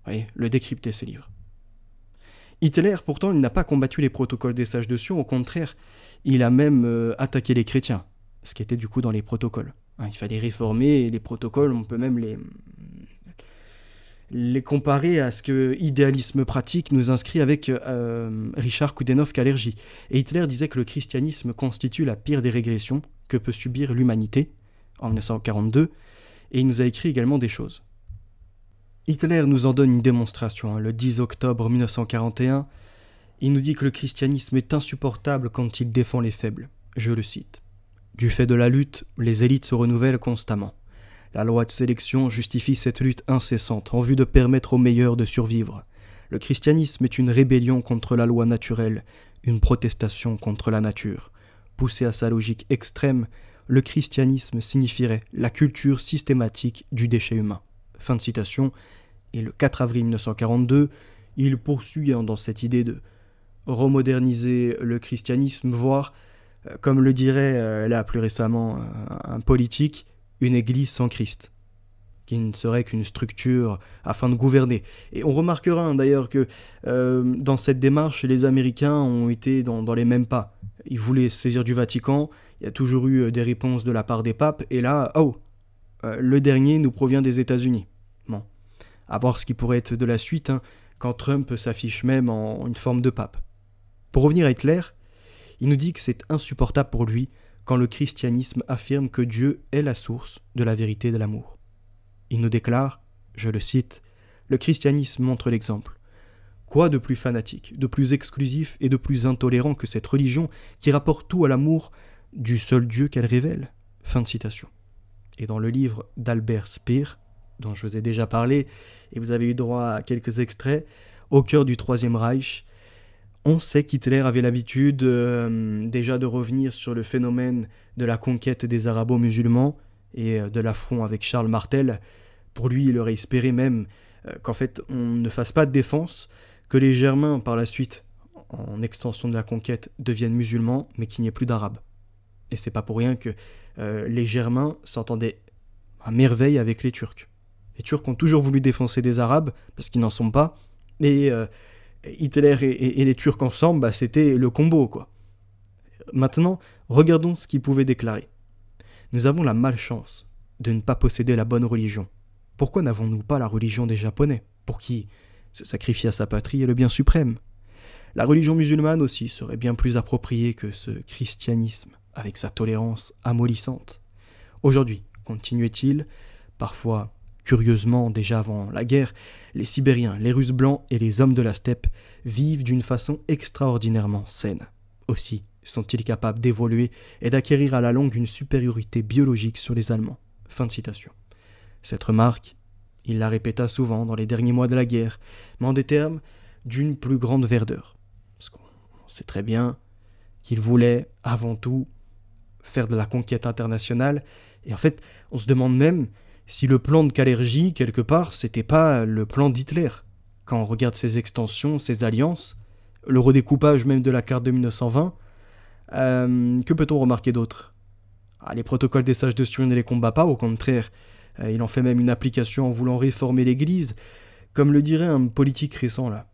Speaker 1: le décrypter ces livres. Hitler, pourtant, il n'a pas combattu les protocoles des sages de Sion, au contraire, il a même attaqué les chrétiens, ce qui était du coup dans les protocoles. Il fallait réformer les protocoles, on peut même les comparer à ce que idéalisme pratique nous inscrit avec Richard Coudenhove-Kalergi. Et Hitler disait que le christianisme constitue la pire des régressions que peut subir l'humanité, en 1942, et il nous a écrit également des choses. Hitler nous en donne une démonstration, le 10 octobre 1941. Il nous dit que le christianisme est insupportable quand il défend les faibles. Je le cite. « Du fait de la lutte, les élites se renouvellent constamment. La loi de sélection justifie cette lutte incessante en vue de permettre aux meilleurs de survivre. Le christianisme est une rébellion contre la loi naturelle, une protestation contre la nature. Poussé à sa logique extrême, le christianisme signifierait la culture systématique du déchet humain. » Fin de citation. Et le 4 avril 1942, il poursuit dans cette idée de remoderniser le christianisme, voire, comme le dirait là plus récemment un politique, une église sans Christ, qui ne serait qu'une structure afin de gouverner. Et on remarquera d'ailleurs que dans cette démarche, les Américains ont été dans les mêmes pas. Ils voulaient se saisir du Vatican, il y a toujours eu des réponses de la part des papes, et là, le dernier nous provient des États-Unis. Bon, à voir ce qui pourrait être de la suite, quand Trump s'affiche même en une forme de pape. Pour revenir à Hitler, il nous dit que c'est insupportable pour lui quand le christianisme affirme que Dieu est la source de la vérité et de l'amour. Il nous déclare, je le cite, « Le christianisme montre l'exemple. Quoi de plus fanatique, de plus exclusif et de plus intolérant que cette religion qui rapporte tout à l'amour du seul Dieu qu'elle révèle ?» Fin de citation. Et dans le livre d'Albert Speer, dont je vous ai déjà parlé, et vous avez eu droit à quelques extraits, au cœur du Troisième Reich, on sait qu'Hitler avait l'habitude déjà de revenir sur le phénomène de la conquête des arabo-musulmans et de l'affront avec Charles Martel. Pour lui, il aurait espéré même qu'en fait on ne fasse pas de défense, que les Germains par la suite, en extension de la conquête, deviennent musulmans, mais qu'il n'y ait plus d'Arabes. Et c'est pas pour rien que les Germains s'entendaient à merveille avec les Turcs. Les Turcs ont toujours voulu défoncer des Arabes, parce qu'ils n'en sont pas, et Hitler et les Turcs ensemble, c'était le combo, quoi. Maintenant, regardons ce qu'ils pouvaient déclarer. Nous avons la malchance de ne pas posséder la bonne religion. Pourquoi n'avons-nous pas la religion des Japonais, pour qui se sacrifier à sa patrie est le bien suprême? La religion musulmane aussi serait bien plus appropriée que ce christianisme, avec sa tolérance amollissante. Aujourd'hui, continuait-il, parfois curieusement déjà avant la guerre, les Sibériens, les Russes blancs et les hommes de la steppe vivent d'une façon extraordinairement saine. Aussi sont-ils capables d'évoluer et d'acquérir à la longue une supériorité biologique sur les Allemands. Fin de citation. Cette remarque, il la répéta souvent dans les derniers mois de la guerre, mais en des termes d'une plus grande verdeur. Parce qu'on sait très bien qu'il voulait, avant tout, faire de la conquête internationale, et en fait, on se demande même si le plan de Kalergi, quelque part, c'était pas le plan d'Hitler. Quand on regarde ses extensions, ses alliances, le redécoupage même de la carte de 1920, que peut-on remarquer d'autre? Les protocoles des sages de Sion ne les combat pas, au contraire. Il en fait même une application en voulant réformer l'Église, comme le dirait un politique récent, là,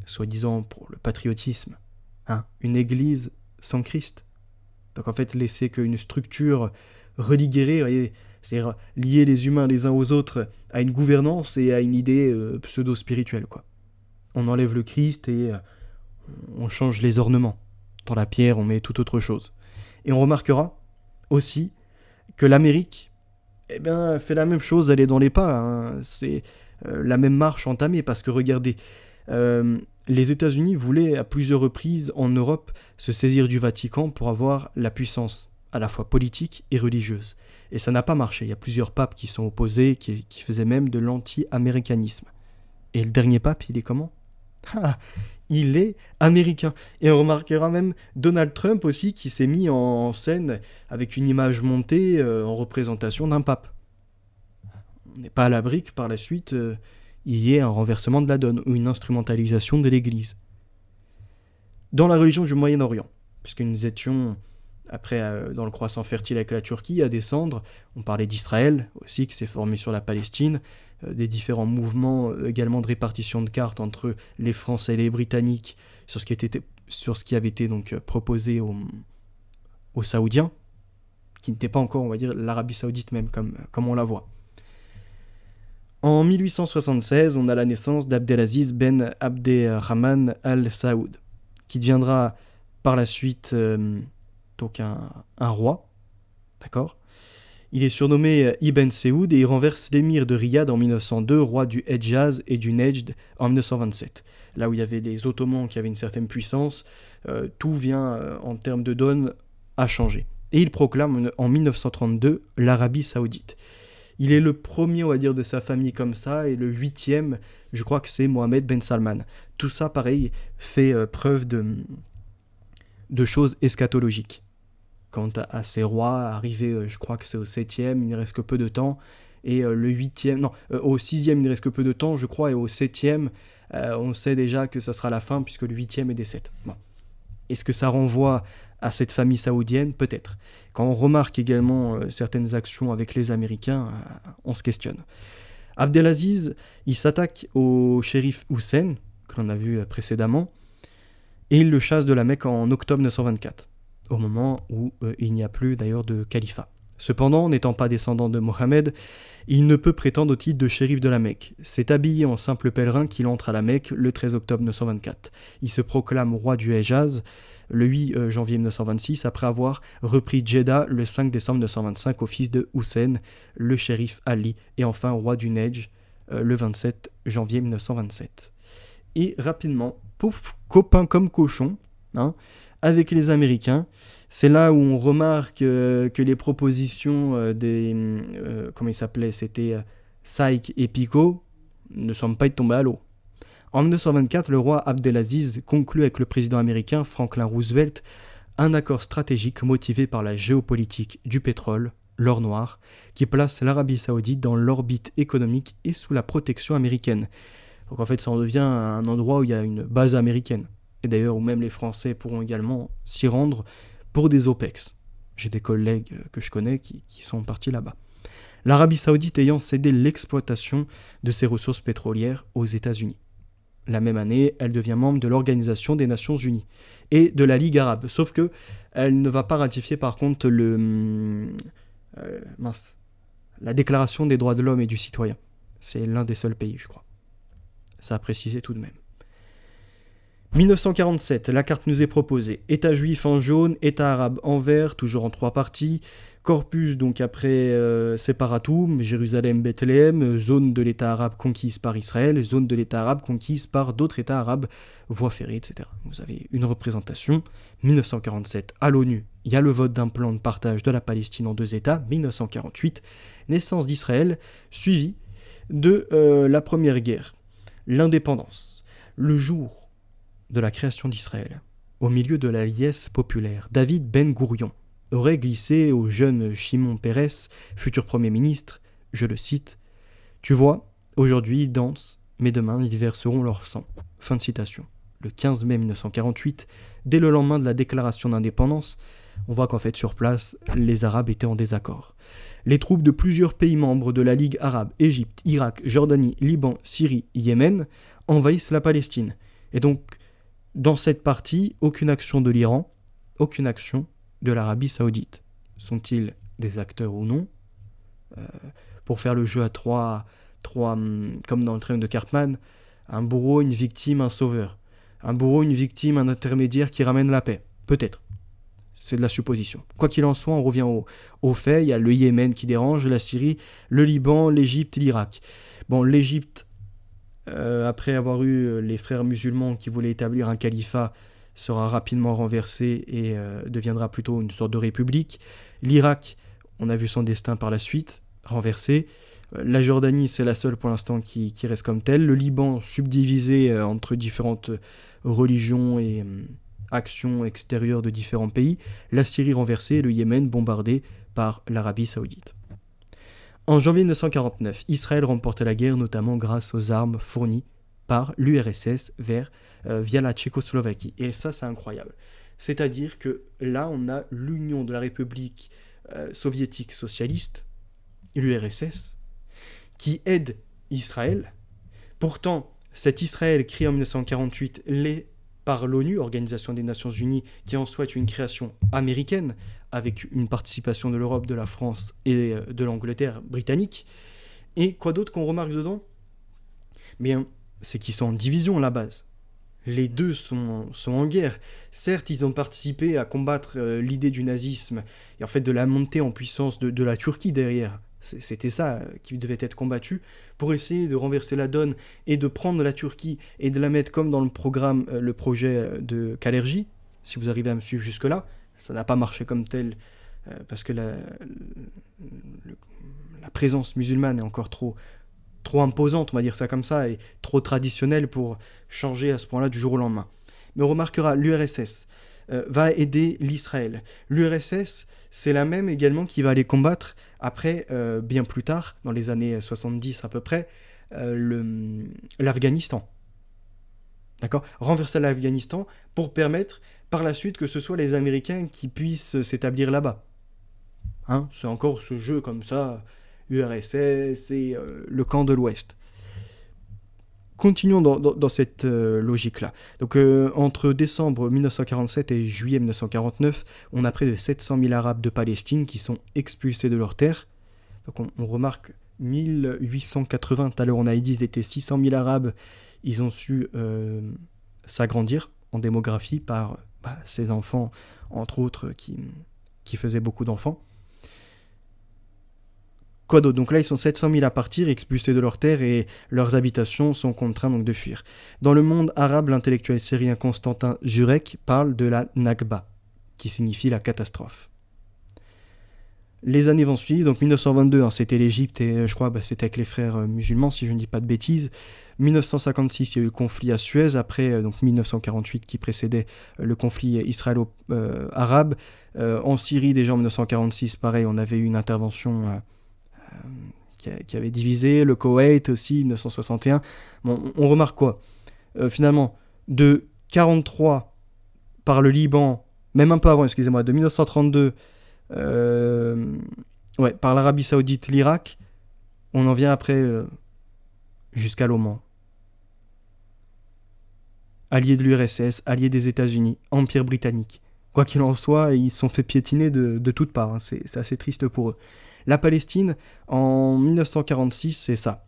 Speaker 1: soi-disant pour le patriotisme. Une Église sans Christ. Donc en fait, laisser qu'une structure religérée, c'est-à-dire lier les humains les uns aux autres à une gouvernance et à une idée pseudo-spirituelle, quoi. On enlève le Christ et on change les ornements. Dans la pierre, on met tout autre chose. Et on remarquera aussi que l'Amérique fait la même chose, elle est dans les pas. C'est la même marche entamée, parce que regardez, les États-Unis voulaient à plusieurs reprises en Europe se saisir du Vatican pour avoir la puissance à la fois politique et religieuse. Et ça n'a pas marché. Il y a plusieurs papes qui sont opposés, qui faisaient même de l'anti-américanisme. Et le dernier pape, il est comment? Il est américain. Et on remarquera même Donald Trump aussi, qui s'est mis en scène avec une image montée en représentation d'un pape. On n'est pas à l'abri que par la suite, il y ait un renversement de la donne ou une instrumentalisation de l'Église. Dans la religion du Moyen-Orient, puisque nous étions, après, dans le croissant fertile avec la Turquie, à descendre, on parlait d'Israël aussi, qui s'est formé sur la Palestine, des différents mouvements également de répartition de cartes entre les Français et les Britanniques sur ce qui avait été donc proposé aux Saoudiens, qui n'était pas encore, on va dire, l'Arabie Saoudite même, comme on la voit. En 1876, on a la naissance d'Abdelaziz ben Abderrahman Al Saoud, qui deviendra par la suite donc un roi, d'accord ? Il est surnommé Ibn Saoud et il renverse l'émir de Riyad en 1902, roi du Hedjaz et du Nejd en 1927. Là où il y avait les Ottomans qui avaient une certaine puissance, tout vient en termes de donne à changer. Et il proclame en 1932 l'Arabie Saoudite. Il est le premier, on va dire, de sa famille comme ça, et le 8e, je crois que c'est Mohamed Ben Salman. tout ça, pareil, fait preuve de choses eschatologiques. Quant à ces rois, arrivés, je crois que c'est au 7e, il ne reste que peu de temps, et le 8e, non, au 6e, il ne reste que peu de temps, je crois, et au 7e, on sait déjà que ça sera la fin, puisque le 8e est décède. Bon. Est-ce que ça renvoie à cette famille saoudienne? Peut-être. Quand on remarque également certaines actions avec les Américains, on se questionne. Abdelaziz, il s'attaque au shérif Hussein, que l'on a vu précédemment, et il le chasse de la Mecque en octobre 1924, au moment où il n'y a plus d'ailleurs de califat. Cependant, n'étant pas descendant de Mohammed, il ne peut prétendre au titre de shérif de la Mecque. C'est habillé en simple pèlerin qu'il entre à la Mecque le 13 octobre 1924. Il se proclame roi du Hejaz le 8 janvier 1926, après avoir repris Jeddah le 5 décembre 1925 au fils de Hussein, le shérif Ali, et enfin roi du Nejd le 27 janvier 1927. Et rapidement, pouf, copain comme cochon, hein, avec les Américains. C'est là où on remarque que les propositions des... comment ils s'appelaient? C'était Sykes et Picot ne semblent pas être tombées à l'eau. En 1924, le roi Abdelaziz conclut avec le président américain Franklin Roosevelt un accord stratégique motivé par la géopolitique du pétrole, l'or noir, qui place l'Arabie Saoudite dans l'orbite économique et sous la protection américaine. Donc en fait, ça en devient un endroit où il y a une base américaine. Et d'ailleurs, où même les Français pourront également s'y rendre pour des OPEX. J'ai des collègues que je connais qui sont partis là-bas. L'Arabie Saoudite ayant cédé l'exploitation de ses ressources pétrolières aux États-Unis. La même année, elle devient membre de l'Organisation des Nations Unies et de la Ligue arabe. Sauf que elle ne va pas ratifier par contre la Déclaration des droits de l'homme et du citoyen. C'est l'un des seuls pays, je crois. Ça a précisé tout de même. 1947, la carte nous est proposée. État juif en jaune, État arabe en vert, toujours en 3 parties. Corpus, donc après Séparatum, Jérusalem, Bethléem, zone de l'État arabe conquise par Israël, zone de l'État arabe conquise par d'autres États arabes, voies ferrées, etc. Vous avez une représentation. 1947, à l'ONU, il y a le vote d'un plan de partage de la Palestine en 2 États. 1948, naissance d'Israël, suivi de la Première Guerre. L'indépendance. Le jour de la création d'Israël, au milieu de la liesse populaire, David Ben Gourion aurait glissé au jeune Shimon Peres, futur Premier ministre, je le cite, « Tu vois, aujourd'hui ils dansent, mais demain ils verseront leur sang. » Fin de citation. Le 15 mai 1948, dès le lendemain de la déclaration d'indépendance, on voit qu'en fait sur place, les Arabes étaient en désaccord. Les troupes de plusieurs pays membres de la Ligue arabe, Égypte, Irak, Jordanie, Liban, Syrie, Yémen, envahissent la Palestine. Et donc, dans cette partie, aucune action de l'Iran, aucune action de l'Arabie Saoudite. Sont-ils des acteurs ou non? Pour faire le jeu à trois, comme dans le train de Cartman, un bourreau, une victime, un sauveur. Un bourreau, une victime, un intermédiaire qui ramène la paix. Peut-être. C'est de la supposition. Quoi qu'il en soit, on revient au fait. Il y a le Yémen qui dérange, la Syrie, le Liban, l'Égypte, l'Irak. Bon, l'Égypte, après avoir eu les frères musulmans qui voulaient établir un califat, sera rapidement renversé et deviendra plutôt une sorte de république. L'Irak, on a vu son destin par la suite, renversé. La Jordanie, c'est la seule pour l'instant qui reste comme telle. Le Liban, subdivisé entre différentes religions et actions extérieures de différents pays. La Syrie renversée et le Yémen bombardé par l'Arabie Saoudite. En janvier 1949, Israël remporte la guerre notamment grâce aux armes fournies par l'URSS via la Tchécoslovaquie. Et ça, c'est incroyable. C'est-à-dire que là, on a l'Union de la République soviétique socialiste, l'URSS, qui aide Israël. Pourtant, cet Israël créé en 1948 l'est par l'ONU, Organisation des Nations Unies, qui en soit une création américaine, avec une participation de l'Europe, de la France et de l'Angleterre britannique. Et quoi d'autre qu'on remarque dedans? Bien, c'est qu'ils sont en division à la base. Les deux sont en guerre. Certes, ils ont participé à combattre l'idée du nazisme et en fait de la montée en puissance de la Turquie derrière. C'était ça qui devait être combattu pour essayer de renverser la donne et de prendre la Turquie et de la mettre comme dans le programme, le projet de Kalergi. Si vous arrivez à me suivre jusque-là, ça n'a pas marché comme tel parce que la présence musulmane est encore trop trop imposante, on va dire ça comme ça, et trop traditionnelle pour changer à ce point-là du jour au lendemain. Mais on remarquera, l'URSS va aider l'Israël. L'URSS, c'est la même également qui va aller combattre après, bien plus tard, dans les années 70 à peu près, l'Afghanistan. D'accord ? Renverser l'Afghanistan pour permettre par la suite que ce soit les Américains qui puissent s'établir là-bas. Hein ? C'est encore ce jeu comme ça, URSS et le camp de l'Ouest. Continuons dans cette logique-là. Donc, entre décembre 1947 et juillet 1949, on a près de 700 000 Arabes de Palestine qui sont expulsés de leurs terres. Donc, on remarque 1880, tout à l'heure on a dit qu'ils étaient 600 000 Arabes, ils ont su s'agrandir en démographie par ces enfants, entre autres, qui faisaient beaucoup d'enfants. Quoi d'autre ? Donc là, ils sont 700 000 à partir, expulsés de leurs terres et leurs habitations sont contraints donc de fuir. Dans le monde arabe, l'intellectuel syrien Constantin Zurek parle de la Nakba, qui signifie la catastrophe. Les années vont suivre, donc 1922, hein, c'était l'Égypte et je crois c'était avec les frères musulmans, si je ne dis pas de bêtises. 1956, il y a eu le conflit à Suez, après donc 1948 qui précédait le conflit israélo-arabe. En Syrie, déjà en 1946, pareil, on avait eu une intervention qui avait divisé, le Koweït aussi, 1961. Bon, on remarque quoi ? Finalement, de 43 par le Liban, même un peu avant, excusez-moi, de 1932 par l'Arabie Saoudite, l'Irak, on en vient après jusqu'à l'Oman. Alliés de l'URSS, alliés des États-Unis, Empire britannique. Quoi qu'il en soit, ils se sont fait piétiner de toutes parts, hein. C'est assez triste pour eux. La Palestine, en 1946, c'est ça.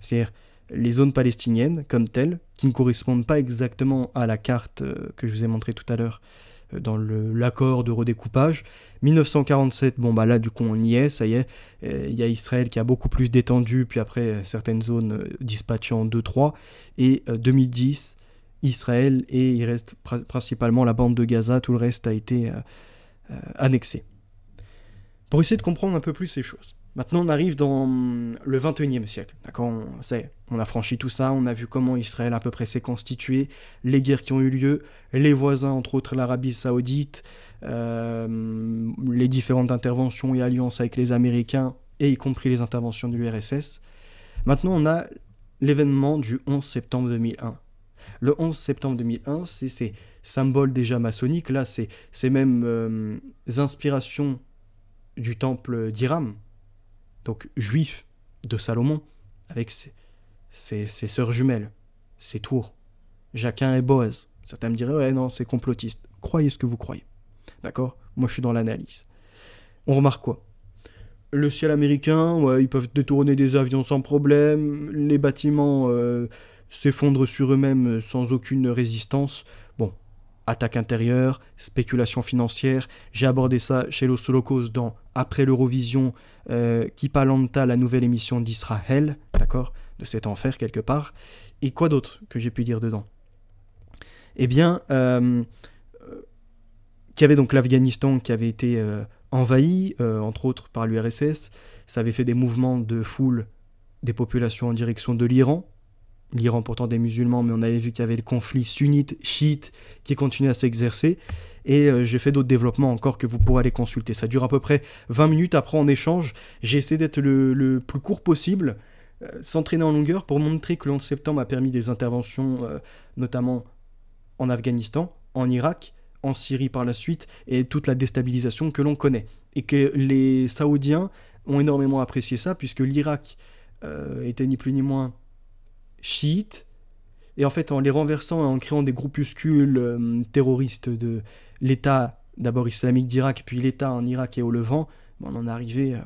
Speaker 1: C'est-à-dire les zones palestiniennes, comme telles, qui ne correspondent pas exactement à la carte que je vous ai montrée tout à l'heure dans l'accord de redécoupage. 1947, là, du coup, on y est, ça y est. Il y a Israël qui a beaucoup plus détendu, puis après, certaines zones dispatchées en 2-3. Et 2010, Israël, et il reste principalement la bande de Gaza, tout le reste a été annexé. Pour essayer de comprendre un peu plus ces choses. Maintenant, on arrive dans le 21e siècle. D'accord ? On a franchi tout ça, on a vu comment Israël à peu près s'est constitué, les guerres qui ont eu lieu, les voisins, entre autres l'Arabie Saoudite, les différentes interventions et alliances avec les Américains, et y compris les interventions de l'URSS. Maintenant, on a l'événement du 11 septembre 2001. Le 11 septembre 2001, c'est ces symboles déjà maçonniques. Là, c'est même inspirations du temple d'Hiram, donc juif de Salomon, avec ses sœurs jumelles, ses tours, Jachin et Boaz. Certains me diraient, ouais, non, c'est complotiste. Croyez ce que vous croyez. D'accord ? Moi, je suis dans l'analyse. On remarque quoi ? Le ciel américain, ouais, ils peuvent détourner des avions sans problème, les bâtiments s'effondrent sur eux-mêmes sans aucune résistance. Bon, attaque intérieure, spéculation financière. J'ai abordé ça chez Los Locos dans Après l'Eurovision, Kipalanta, la nouvelle émission d'Israël, d'accord, de cet enfer quelque part. Et quoi d'autre que j'ai pu dire dedans ? Eh bien, qu'il y avait donc l'Afghanistan qui avait été envahi, entre autres par l'URSS. Ça avait fait des mouvements de foule des populations en direction de l'Iran. L'Iran pourtant des musulmans, mais on avait vu qu'il y avait le conflit sunnite-chiite qui continuait à s'exercer. Et j'ai fait d'autres développements encore que vous pourrez aller consulter. Ça dure à peu près 20 minutes. Après, en échange, j'ai essayé d'être le plus court possible, sans traîner en longueur, pour montrer que le 11 septembre a permis des interventions, notamment en Afghanistan, en Irak, en Syrie par la suite, et toute la déstabilisation que l'on connaît. Et que les Saoudiens ont énormément apprécié ça, puisque l'Irak était ni plus ni moins chiites, et en fait en les renversant et en créant des groupuscules terroristes de l'État d'abord islamique d'Irak, puis l'État en Irak et au Levant, on en est arrivé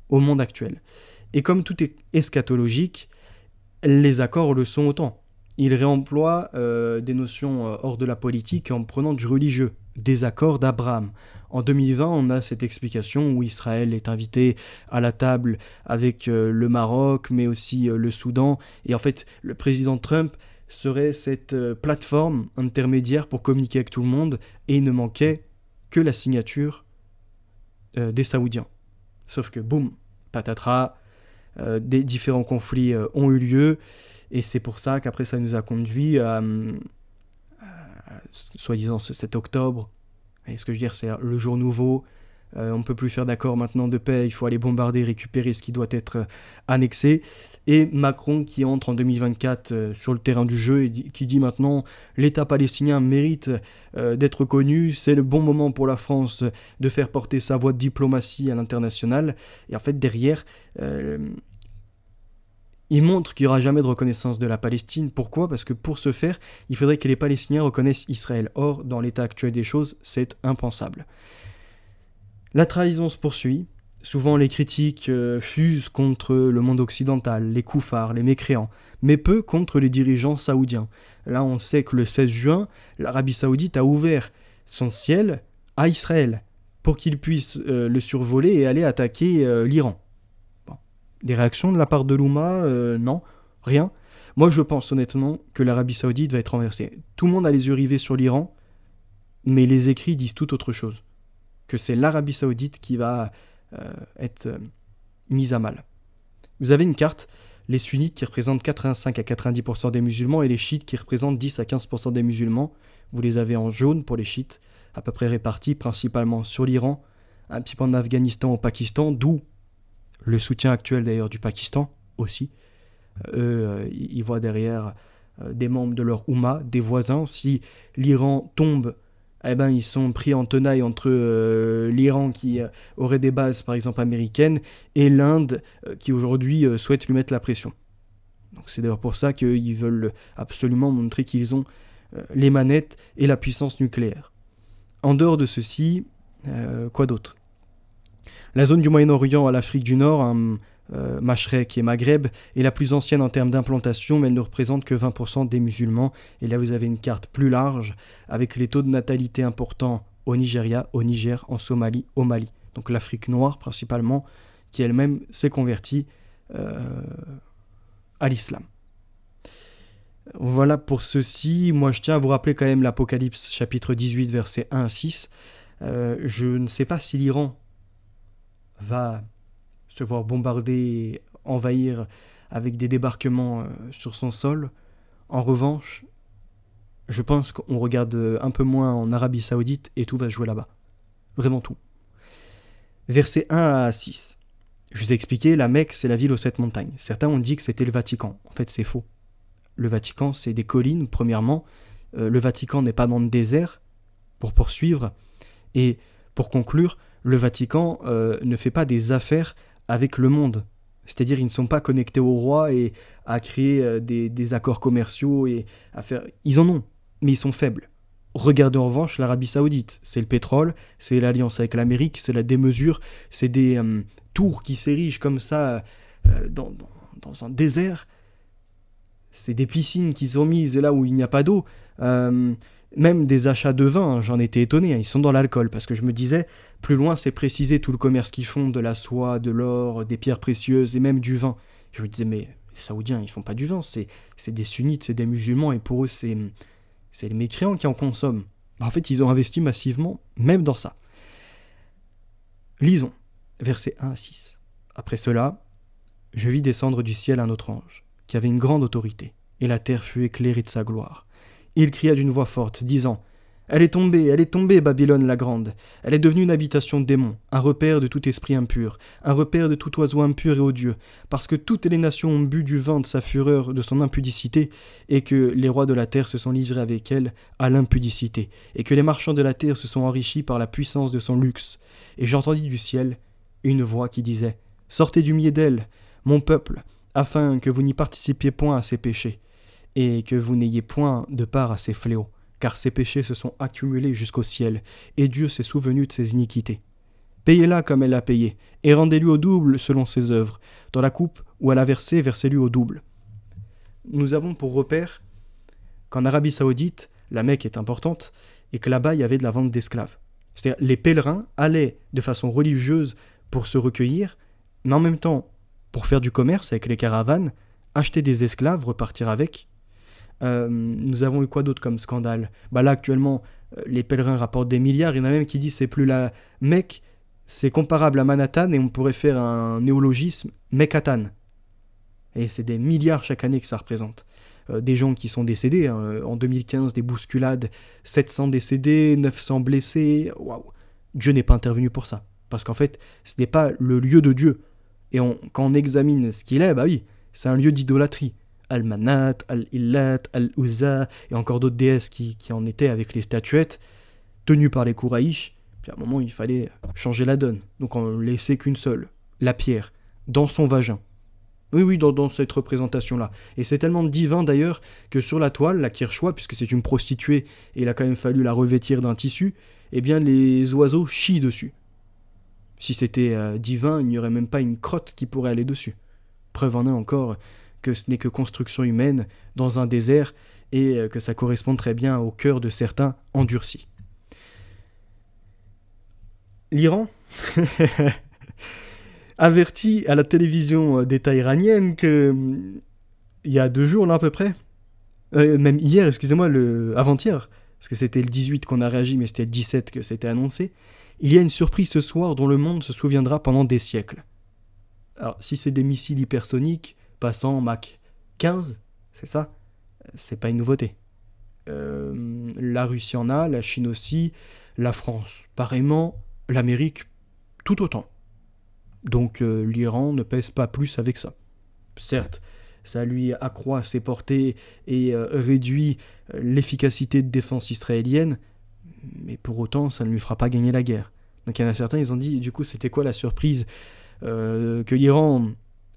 Speaker 1: au monde actuel. Et comme tout est eschatologique, les accords le sont autant. Ils réemploient des notions hors de la politique en prenant du religieux, des accords d'Abraham. En 2020, on a cette explication où Israël est invité à la table avec le Maroc, mais aussi le Soudan. Et en fait, le président Trump serait cette plateforme intermédiaire pour communiquer avec tout le monde, et il ne manquait que la signature des Saoudiens. Sauf que, boum, patatras, des différents conflits ont eu lieu, et c'est pour ça qu'après ça nous a conduit à soi-disant ce 7 octobre. Et ce que je veux dire, c'est le jour nouveau. On ne peut plus faire d'accord maintenant de paix, il faut aller bombarder, récupérer ce qui doit être annexé. Et Macron qui entre en 2024 sur le terrain du jeu et qui dit maintenant l'État palestinien mérite d'être reconnu, c'est le bon moment pour la France de faire porter sa voix de diplomatie à l'international. Et en fait derrière, il montre qu'il n'y aura jamais de reconnaissance de la Palestine. Pourquoi ? Parce que pour ce faire, il faudrait que les Palestiniens reconnaissent Israël. Or, dans l'état actuel des choses, c'est impensable. La trahison se poursuit. Souvent, les critiques fusent contre le monde occidental, les koufars, les mécréants, mais peu contre les dirigeants saoudiens. Là, on sait que le 16 juin, l'Arabie saoudite a ouvert son ciel à Israël pour qu'il puisse le survoler et aller attaquer l'Iran. Bon. Des réactions de la part de l'Oumma ? Non, rien. Moi, je pense honnêtement que l'Arabie saoudite va être renversée. Tout le monde a les yeux rivés sur l'Iran, mais les écrits disent tout autre chose. Que c'est l'Arabie saoudite qui va être mise à mal. Vous avez une carte, les sunnites qui représentent 85 à 90% des musulmans et les chiites qui représentent 10 à 15% des musulmans. Vous les avez en jaune pour les chiites, à peu près répartis principalement sur l'Iran, un petit peu en Afghanistan, au Pakistan, d'où le soutien actuel d'ailleurs du Pakistan aussi. Eux, ils voient derrière des membres de leur Oumma, des voisins. Si l'Iran tombe, eh ben, ils sont pris en tenaille entre l'Iran qui aurait des bases, par exemple, américaines, et l'Inde qui, aujourd'hui, souhaite lui mettre la pression. Donc c'est d'ailleurs pour ça qu'ils veulent absolument montrer qu'ils ont les manettes et la puissance nucléaire. En dehors de ceci, quoi d'autre ? La zone du Moyen-Orient à l'Afrique du Nord, Mashrek et Maghreb, est la plus ancienne en termes d'implantation, mais elle ne représente que 20% des musulmans. Et là, vous avez une carte plus large, avec les taux de natalité importants au Nigeria, au Niger, en Somalie, au Mali. Donc l'Afrique noire, principalement, qui elle-même s'est convertie à l'islam. Voilà pour ceci. Moi, je tiens à vous rappeler quand même l'Apocalypse, chapitre 18, versets 1 à 6. Je ne sais pas si l'Iran va se voir bombarder, envahir avec des débarquements sur son sol. En revanche, je pense qu'on regarde un peu moins en Arabie Saoudite et tout va se jouer là-bas. Vraiment tout. Versets 1 à 6. Je vous ai expliqué, la Mecque, c'est la ville aux 7 montagnes. Certains ont dit que c'était le Vatican. En fait, c'est faux. Le Vatican, c'est des collines, premièrement. Le Vatican n'est pas dans le désert, pour poursuivre. Et pour conclure, le Vatican ne fait pas des affaires avec le monde. C'est-à-dire ils ne sont pas connectés au roi et à créer des accords commerciaux et à faire... Ils en ont, mais ils sont faibles. Regardez en revanche l'Arabie Saoudite. C'est le pétrole, c'est l'alliance avec l'Amérique, c'est la démesure, c'est des tours qui s'érigent comme ça dans un désert. C'est des piscines qui sont mises là où il n'y a pas d'eau. Même des achats de vin, j'en étais étonné, ils sont dans l'alcool, parce que je me disais, plus loin c'est précisé tout le commerce qu'ils font, de la soie, de l'or, des pierres précieuses et même du vin. Je me disais, mais les Saoudiens, ils font pas du vin, c'est des sunnites, c'est des musulmans, et pour eux, c'est les mécréants qui en consomment. En fait, ils ont investi massivement, même dans ça. Lisons, versets 1 à 6. Après cela, je vis descendre du ciel un autre ange, qui avait une grande autorité, et la terre fut éclairée de sa gloire. Il cria d'une voix forte, disant « Elle est tombée, Babylone la grande. Elle est devenue une habitation de démons, un repère de tout esprit impur, un repère de tout oiseau impur et odieux, parce que toutes les nations ont bu du vin de sa fureur, de son impudicité, et que les rois de la terre se sont livrés avec elle à l'impudicité, et que les marchands de la terre se sont enrichis par la puissance de son luxe. Et j'entendis du ciel une voix qui disait « Sortez du milieu d'elle, mon peuple, afin que vous n'y participiez point à ses péchés. » et que vous n'ayez point de part à ses fléaux, car ses péchés se sont accumulés jusqu'au ciel, et Dieu s'est souvenu de ses iniquités. Payez-la comme elle l'a payé, et rendez-lui au double selon ses œuvres. Dans la coupe où elle a versé, versez-lui au double. Nous avons pour repère qu'en Arabie Saoudite, la Mecque est importante, et que là-bas, il y avait de la vente d'esclaves. C'est-à-dire, les pèlerins allaient de façon religieuse pour se recueillir, mais en même temps, pour faire du commerce avec les caravanes, acheter des esclaves, repartir avec. Nous avons eu quoi d'autre comme scandale ? Là actuellement les pèlerins rapportent des milliards, il y en a même qui disent c'est plus la Mecque, c'est comparable à Manhattan et on pourrait faire un néologisme Mekhatan, Et c'est des milliards chaque année que ça représente. Des gens qui sont décédés, hein. En 2015, des bousculades, 700 décédés, 900 blessés, waouh. Dieu n'est pas intervenu pour ça. Parce qu'en fait, ce n'est pas le lieu de Dieu. Et quand on examine ce qu'il est, bah oui, c'est un lieu d'idolâtrie. Al-Manat, Al-Illat, Al-Uzza, et encore d'autres déesses qui en étaient avec les statuettes, tenues par les Kouraïch. Puis à un moment, il fallait changer la donne. Donc on ne laissait qu'une seule, la pierre, dans son vagin. Oui, dans cette représentation-là. Et c'est tellement divin d'ailleurs que sur la toile, la Kirchhoua, puisque c'est une prostituée et il a quand même fallu la revêtir d'un tissu, eh bien les oiseaux chient dessus. Si c'était divin, il n'y aurait même pas une crotte qui pourrait aller dessus. Preuve en est encore que ce n'est que construction humaine dans un désert et que ça correspond très bien au cœur de certains endurcis. L'Iran avertit à la télévision d'État iranienne que, il y a 2 jours là à peu près, même hier, excusez-moi, avant-hier, parce que c'était le 18 qu'on a réagi, mais c'était le 17 que c'était annoncé, il y a une surprise ce soir dont le monde se souviendra pendant des siècles. Alors, si c'est des missiles hypersoniques passant Mach 15, c'est ça, c'est pas une nouveauté. La Russie en a, la Chine aussi, la France pareillement, l'Amérique tout autant. Donc l'Iran ne pèse pas plus avec ça. Certes, ça lui accroît ses portées et réduit l'efficacité de défense israélienne, mais pour autant, ça ne lui fera pas gagner la guerre. Donc il y en a certains, ils ont dit, du coup, c'était quoi la surprise que l'Iran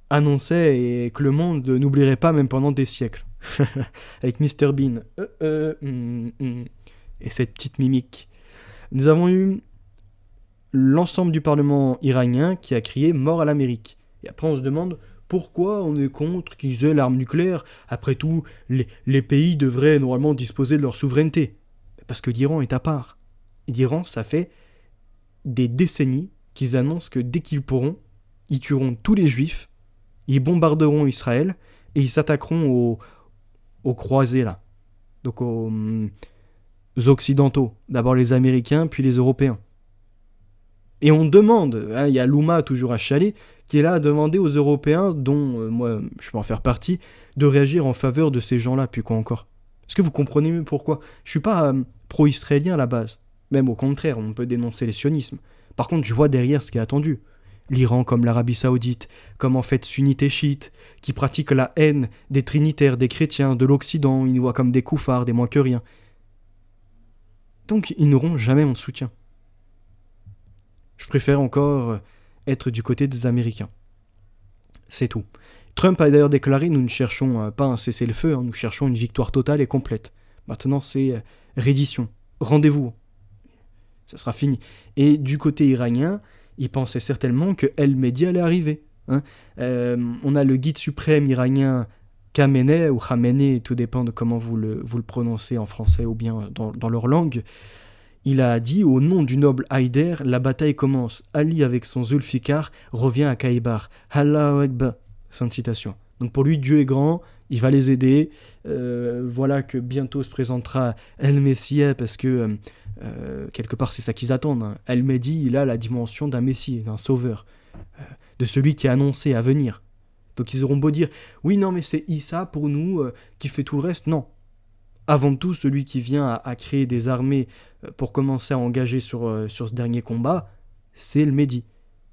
Speaker 1: annonçait et que le monde n'oublierait pas même pendant des siècles. Avec Mr Bean. Et cette petite mimique. Nous avons eu l'ensemble du Parlement iranien qui a crié « mort à l'Amérique ». Et après on se demande pourquoi on est contre qu'ils aient l'arme nucléaire. Après tout, les pays devraient normalement disposer de leur souveraineté. Parce que l'Iran est à part. Et l'Iran, ça fait des décennies qu'ils annoncent que dès qu'ils pourront, ils tueront tous les juifs, ils bombarderont Israël et ils s'attaqueront aux croisés là. Donc aux occidentaux. D'abord les Américains, puis les Européens. Et on demande, il y a Louma toujours à Chalet, qui est là à demander aux Européens, dont moi je peux en faire partie, de réagir en faveur de ces gens-là, puis quoi encore. Est-ce que vous comprenez mieux pourquoi ? Je suis pas pro-israélien à la base. Même au contraire, on peut dénoncer les sionismes. Par contre, je vois derrière ce qui est attendu. L'Iran comme l'Arabie Saoudite, comme en fait sunnites et chiites, qui pratiquent la haine des trinitaires, des chrétiens, de l'Occident, ils nous voient comme des koufars, des moins que rien. Donc ils n'auront jamais mon soutien. Je préfère encore être du côté des Américains. C'est tout. Trump a d'ailleurs déclaré « Nous ne cherchons pas un cessez-le-feu, nous cherchons une victoire totale et complète. » Maintenant, c'est reddition. Rendez-vous. Ça sera fini. Et du côté iranien, ils pensaient certainement que El-Mehdi allait arriver. On a le guide suprême iranien Khamenei, ou Khamenei, tout dépend de comment vous le prononcez en français ou bien dans leur langue. Il a dit, au nom du noble Haïder, la bataille commence. Ali, avec son Zulfikar, revient à Kaïbar. Allahu Akbar. Fin de citation. Donc pour lui, Dieu est grand, il va les aider. Voilà que bientôt se présentera El-Messie, parce que quelque part c'est ça qu'ils attendent. El-Mehdi, il a la dimension d'un Messie, d'un sauveur, de celui qui est annoncé à venir. Donc ils auront beau dire, oui non mais c'est Issa pour nous qui fait tout le reste, non. Avant tout, celui qui vient à créer des armées pour commencer à engager sur ce dernier combat, c'est le Mehdi.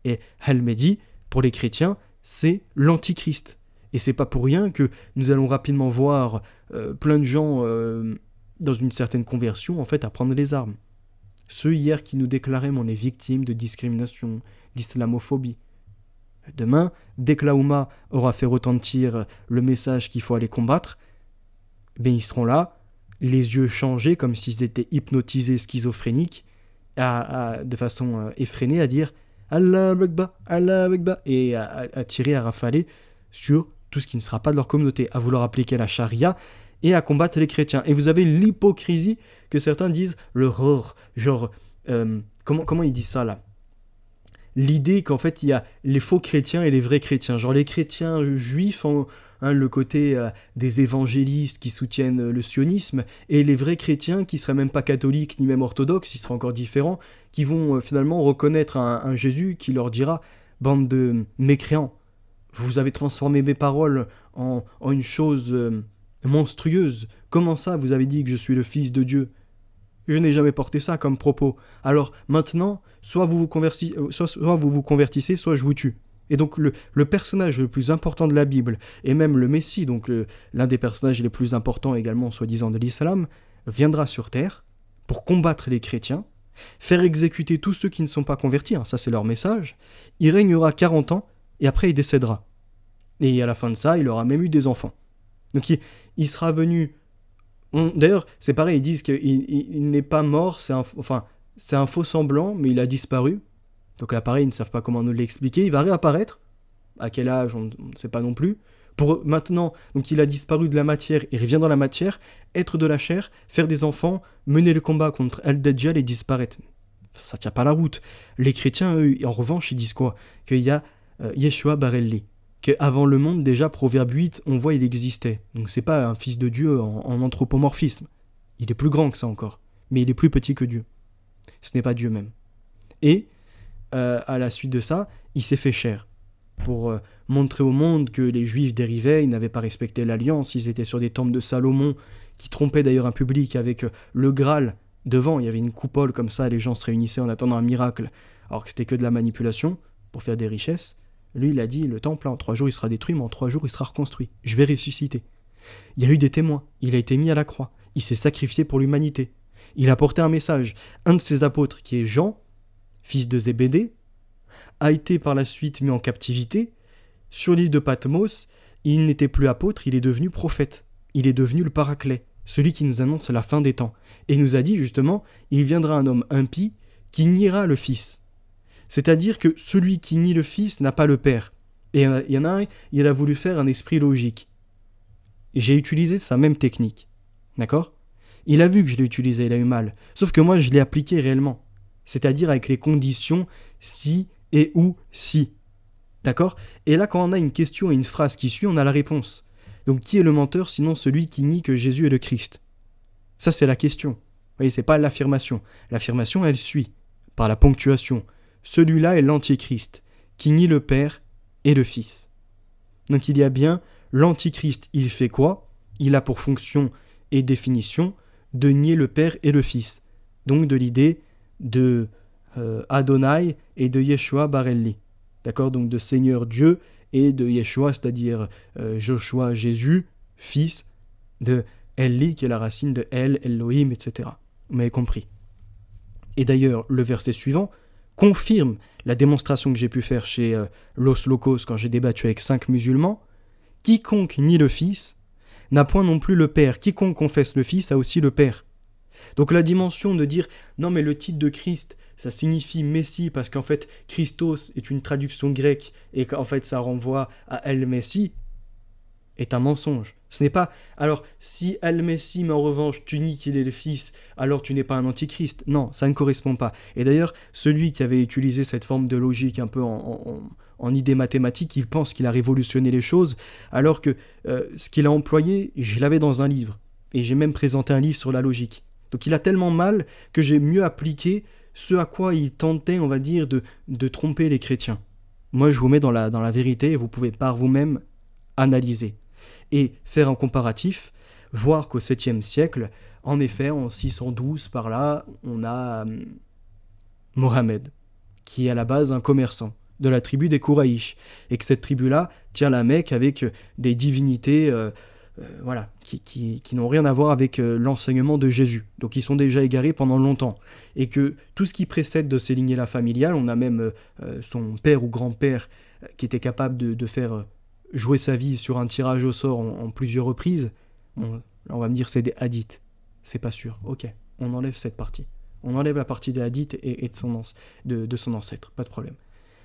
Speaker 1: Et El-Mehdi, pour les chrétiens, c'est l'antichrist. Et c'est pas pour rien que nous allons rapidement voir plein de gens dans une certaine conversion, en fait, à prendre les armes. Ceux hier qui nous déclaraient on est victime de discrimination, d'islamophobie. Demain, dès que la Oumma aura fait retentir le message qu'il faut aller combattre, ben ils seront là, les yeux changés comme s'ils étaient hypnotisés schizophréniques, de façon effrénée à dire Allah Akbar, Allah Akbar, et à tirer, à rafaler sur tout ce qui ne sera pas de leur communauté, à vouloir appliquer la charia et à combattre les chrétiens. Et vous avez l'hypocrisie que certains disent, le ror, genre, comment ils disent ça là ? L'idée qu'en fait il y a les faux chrétiens et les vrais chrétiens, genre les chrétiens juifs le côté des évangélistes qui soutiennent le sionisme, et les vrais chrétiens qui seraient même pas catholiques ni même orthodoxes, ils seraient encore différents, qui vont finalement reconnaître un Jésus qui leur dira « bande de mécréants, Vous avez transformé mes paroles en une chose monstrueuse. Comment ça, vous avez dit que je suis le Fils de Dieu? Je n'ai jamais porté ça comme propos. Alors maintenant, soit vous vous convertissez, soit je vous tue. Et donc le personnage le plus important de la Bible, et même le Messie, donc l'un des personnages les plus importants également, soi-disant, de l'islam, viendra sur terre pour combattre les chrétiens, faire exécuter tous ceux qui ne sont pas convertis, ça c'est leur message. Il régnera 40 ans, et après il décédera. Et à la fin de ça, il aura même eu des enfants. Donc il sera venu... D'ailleurs, c'est pareil, ils disent qu'il n'est pas mort, c'est un faux semblant, mais il a disparu. Donc là, pareil, ils ne savent pas comment nous l'expliquer. Il va réapparaître. À quel âge, on ne sait pas non plus. Pour maintenant, donc il a disparu de la matière, il revient dans la matière, être de la chair, faire des enfants, mener le combat contre El-Dajjal et disparaître. Ça tient pas la route. Les chrétiens, eux, en revanche, ils disent quoi? Qu'il y a Yeshua Barelli. Qu'avant le monde, déjà, Proverbe 8, on voit il existait. Donc c'est pas un fils de Dieu en anthropomorphisme. Il est plus grand que ça encore. Mais il est plus petit que Dieu. Ce n'est pas Dieu même. Et, à la suite de ça, il s'est fait chair. Pour montrer au monde que les Juifs dérivaient, ils n'avaient pas respecté l'alliance, ils étaient sur des temples de Salomon, qui trompaient d'ailleurs un public avec le Graal devant. Il y avait une coupole comme ça, les gens se réunissaient en attendant un miracle, alors que c'était que de la manipulation, pour faire des richesses. Lui, il a dit, le temple, en 3 jours, il sera détruit, mais en 3 jours, il sera reconstruit. Je vais ressusciter. Il y a eu des témoins. Il a été mis à la croix. Il s'est sacrifié pour l'humanité. Il a porté un message. Un de ses apôtres, qui est Jean, fils de Zébédée, a été par la suite mis en captivité. Sur l'île de Patmos, il n'était plus apôtre, il est devenu prophète. Il est devenu le Paraclet, celui qui nous annonce la fin des temps. Et il nous a dit, justement, il viendra un homme impie qui niera le Fils. C'est-à-dire que celui qui nie le Fils n'a pas le Père. Et il y en a un, il a voulu faire un esprit logique. Et j'ai utilisé sa même technique. D'accord? Il a vu que je l'ai utilisé, il a eu mal. Sauf que moi, je l'ai appliqué réellement. C'est-à-dire avec les conditions si et ou si. D'accord? Et là, quand on a une question et une phrase qui suit, on a la réponse. Donc, qui est le menteur sinon celui qui nie que Jésus est le Christ? Ça, c'est la question. Vous voyez, c'est pas l'affirmation. L'affirmation, elle suit par la ponctuation. Celui-là est l'antichrist, qui nie le Père et le Fils. Donc il y a bien l'antichrist, il fait quoi? Il a pour fonction et définition de nier le Père et le Fils. Donc de l'idée de Adonai et de Yeshua Barelli. D'accord? Donc de Seigneur Dieu et de Yeshua, c'est-à-dire Joshua, Jésus, fils de Eli, qui est la racine de El, Elohim, etc. Vous m'avez compris. Et d'ailleurs, le verset suivant confirme la démonstration que j'ai pu faire chez Los Locos quand j'ai débattu avec 5 musulmans. Quiconque nie le Fils n'a point non plus le Père. Quiconque confesse le Fils a aussi le Père. Donc la dimension de dire « Non mais le titre de Christ, ça signifie Messie parce qu'en fait Christos est une traduction grecque et qu'en fait ça renvoie à El Messie » est un mensonge. Ce n'est pas « Alors si El Messie mais en revanche tu nies qu'il est le Fils, alors tu n'es pas un antichrist ». Non, ça ne correspond pas. Et d'ailleurs, celui qui avait utilisé cette forme de logique un peu en idée mathématique, il pense qu'il a révolutionné les choses, alors que ce qu'il a employé, je l'avais dans un livre. Et j'ai même présenté un livre sur la logique. Donc il a tellement mal que j'ai mieux appliqué ce à quoi il tentait, on va dire, de tromper les chrétiens. Moi, je vous mets dans la vérité et vous pouvez par vous-même analyser. Et faire un comparatif, voir qu'au 7e siècle, en effet, en 612 par là, on a Mohammed, qui est à la base un commerçant de la tribu des Kouraïch, et que cette tribu-là tient la Mecque avec des divinités qui n'ont rien à voir avec l'enseignement de Jésus. Donc ils sont déjà égarés pendant longtemps. Et que tout ce qui précède de ces lignées-là familiales, on a même son père ou grand-père qui était capable de faire jouer sa vie sur un tirage au sort en plusieurs reprises. Bon, là on va me dire c'est des hadiths. C'est pas sûr. Ok, on enlève cette partie. On enlève la partie des hadiths et de son ancêtre, pas de problème.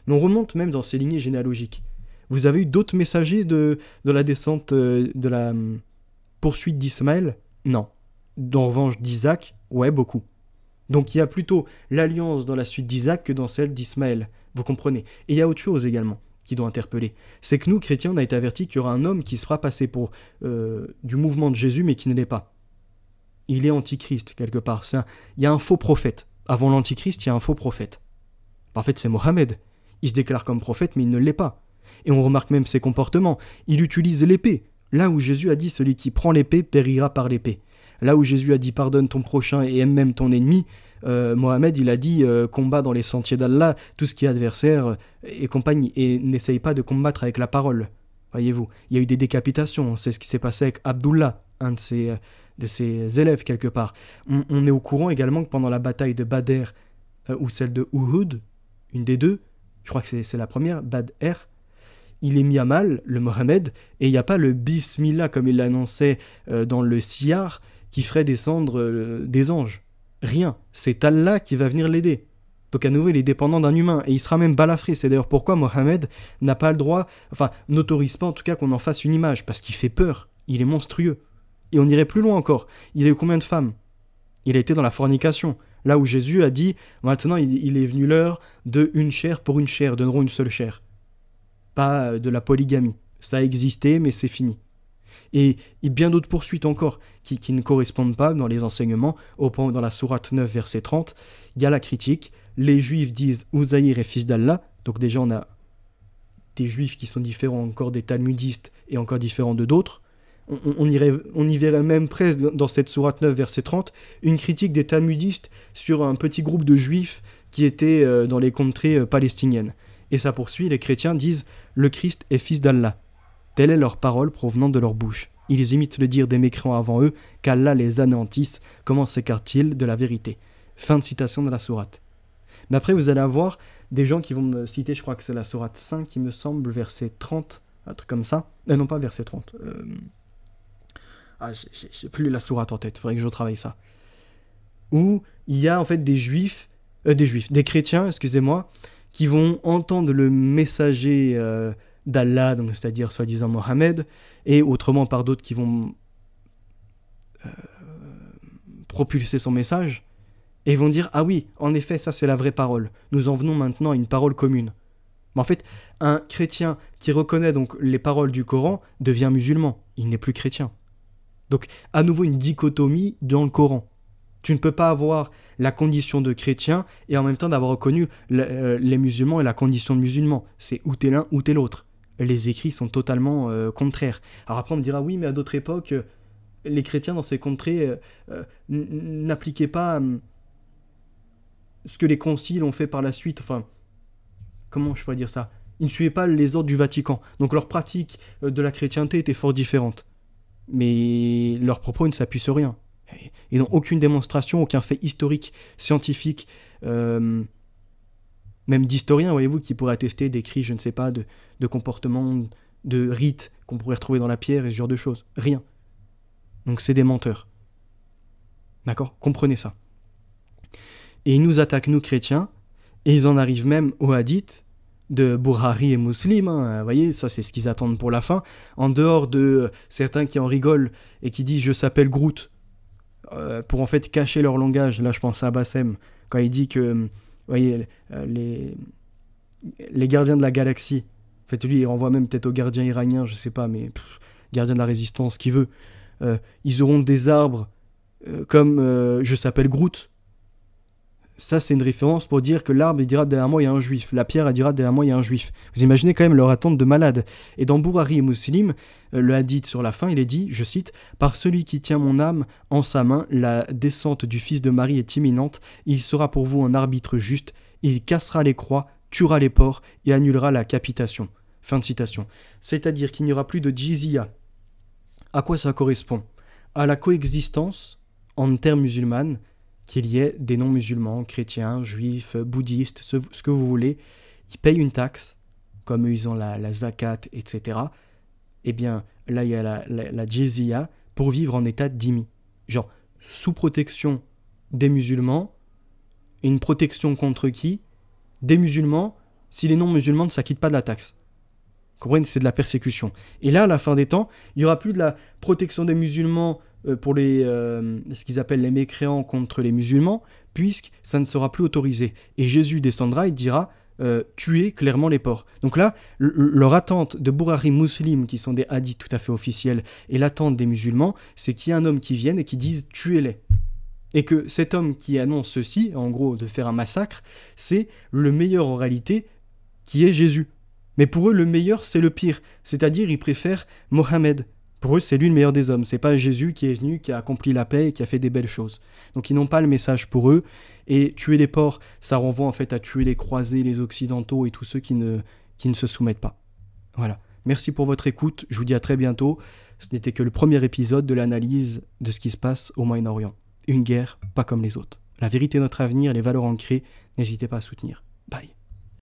Speaker 1: Mais on remonte même dans ces lignées généalogiques. Vous avez eu d'autres messagers de la descente, de la poursuite d'Ismaël? Non. En revanche, d'Isaac? Ouais, beaucoup. Donc il y a plutôt l'alliance dans la suite d'Isaac que dans celle d'Ismaël. Vous comprenez? Et il y a autre chose également qui doit interpeller. C'est que nous, chrétiens, on a été avertis qu'il y aura un homme qui se fera passer pour du mouvement de Jésus, mais qui ne l'est pas. Il est antichrist, quelque part. Il y a un faux prophète. Avant l'antichrist, il y a un faux prophète. En fait, c'est Mohammed. Il se déclare comme prophète, mais il ne l'est pas. Et on remarque même ses comportements. Il utilise l'épée. Là où Jésus a dit « Celui qui prend l'épée périra par l'épée ». Là où Jésus a dit « Pardonne ton prochain et aime même ton ennemi », Mohamed, il a dit combat dans les sentiers d'Allah, tout ce qui est adversaire et compagnie, et n'essaye pas de combattre avec la parole. Voyez-vous, il y a eu des décapitations, c'est ce qui s'est passé avec Abdullah, un de ses élèves quelque part. On est au courant également que pendant la bataille de Badr ou celle de Uhud, une des deux, je crois que c'est la première, Badr, il est mis à mal, le Mohamed, et il n'y a pas le Bismillah comme il l'annonçait dans le Siyar qui ferait descendre des anges. Rien, c'est Allah qui va venir l'aider. Donc à nouveau, il est dépendant d'un humain, et il sera même balafré. C'est d'ailleurs pourquoi Mohamed n'a pas le droit, enfin, n'autorise pas en tout cas qu'on en fasse une image, parce qu'il fait peur, il est monstrueux. Et on irait plus loin encore, il a eu combien de femmes? Il a été dans la fornication, là où Jésus a dit, maintenant il est venu l'heure de une chair pour une chair, donneront une seule chair. Pas de la polygamie, ça a existé, mais c'est fini. Et bien d'autres poursuites encore qui ne correspondent pas dans les enseignements. Au point où dans la sourate 9 verset 30, il y a la critique. Les juifs disent Uzaïr est fils d'Allah. Donc déjà on a des juifs qui sont différents encore des talmudistes et encore différents de d'autres. On y verrait même presque dans cette sourate 9 verset 30 une critique des talmudistes sur un petit groupe de juifs qui étaient dans les contrées palestiniennes. Et ça poursuit, les chrétiens disent le Christ est fils d'Allah. Telle est leur parole provenant de leur bouche. Ils imitent le dire des mécréants avant eux, qu'Allah les anéantisse. Comment s'écartent-ils de la vérité? Fin de citation de la sourate. Mais après, vous allez avoir des gens qui vont me citer, je crois que c'est la sourate 5, il me semble, verset 30, un truc comme ça. Non, pas verset 30. J'ai plus la sourate en tête, il faudrait que je retravaille ça. Où il y a en fait des chrétiens, excusez-moi, qui vont entendre le messager d'Allah, donc c'est-à-dire soi-disant Mohammed, et autrement par d'autres qui vont propulser son message, et vont dire « Ah oui, en effet, ça c'est la vraie parole. Nous en venons maintenant à une parole commune. » Mais en fait, un chrétien qui reconnaît donc les paroles du Coran devient musulman. Il n'est plus chrétien. Donc, à nouveau, une dichotomie dans le Coran. Tu ne peux pas avoir la condition de chrétien et en même temps d'avoir reconnu les musulmans et la condition de musulman. C'est ou t'es l'un ou t'es l'autre. Les écrits sont totalement contraires. Alors après, on me dira, oui, mais à d'autres époques, les chrétiens dans ces contrées n'appliquaient pas ce que les conciles ont fait par la suite. Enfin, comment je pourrais dire ça? Ils ne suivaient pas les ordres du Vatican. Donc leur pratique de la chrétienté était fort différente. Mais leurs propos ne s'appuient sur rien. Ils n'ont aucune démonstration, aucun fait historique, scientifique, même d'historien, voyez-vous, qui pourrait attester d'écrits, je ne sais pas, de comportements, de rites qu'on pourrait retrouver dans la pierre et ce genre de choses. Rien. Donc c'est des menteurs. D'accord? Comprenez ça. Et ils nous attaquent, nous chrétiens, et ils en arrivent même aux hadiths de Bukhari et Muslim, hein. Vous voyez, ça c'est ce qu'ils attendent pour la fin, en dehors de certains qui en rigolent et qui disent « je s'appelle Groot », pour en fait cacher leur langage. Là je pense à Bassem, quand il dit que, vous voyez, les gardiens de la galaxie, en fait lui il renvoie même peut-être aux gardiens iraniens, je sais pas, mais gardiens de la résistance, qui veut, ils auront des arbres comme je s'appelle Groot. Ça, c'est une référence pour dire que l'arbre, il dira derrière moi, il y a un juif. La pierre, elle dira derrière moi, il y a un juif. Vous imaginez quand même leur attente de malade. Et dans Bukhari et Muslim, le hadith sur la fin, il est dit, je cite, « Par celui qui tient mon âme en sa main, la descente du fils de Marie est imminente. Il sera pour vous un arbitre juste. Il cassera les croix, tuera les porcs et annulera la capitation. » Fin de citation. C'est-à-dire qu'il n'y aura plus de jizya. À quoi ça correspond? À la coexistence en terre musulmane, qu'il y ait des non-musulmans, chrétiens, juifs, bouddhistes, ce que vous voulez, ils payent une taxe, comme eux ils ont la zakat, etc. Eh bien, là il y a la jizya pour vivre en état d'immi. Genre, sous protection des musulmans, une protection contre qui? Des musulmans, si les non-musulmans ne s'acquittent pas de la taxe. Vous comprenez? C'est de la persécution. Et là, à la fin des temps, il n'y aura plus de la protection des musulmans pour ce qu'ils appellent les mécréants contre les musulmans, puisque ça ne sera plus autorisé. Et Jésus descendra et dira tuer clairement les porcs. Donc là, leur attente de Bukhari Muslim, qui sont des hadiths tout à fait officiels, et l'attente des musulmans, c'est qu'il y ait un homme qui vienne et qui dise tuez-les. Et que cet homme qui annonce ceci, en gros de faire un massacre, c'est le meilleur en réalité qui est Jésus. Mais pour eux, le meilleur, c'est le pire. C'est-à-dire, ils préfèrent Mohammed. Pour eux, c'est lui le meilleur des hommes. C'est pas Jésus qui est venu, qui a accompli la paix et qui a fait des belles choses. Donc ils n'ont pas le message pour eux. Et tuer les porcs, ça renvoie en fait à tuer les croisés, les occidentaux et tous ceux qui ne se soumettent pas. Voilà. Merci pour votre écoute. Je vous dis à très bientôt. Ce n'était que le premier épisode de l'analyse de ce qui se passe au Moyen-Orient. Une guerre pas comme les autres. La vérité est notre avenir, les valeurs ancrées, n'hésitez pas à soutenir. Bye.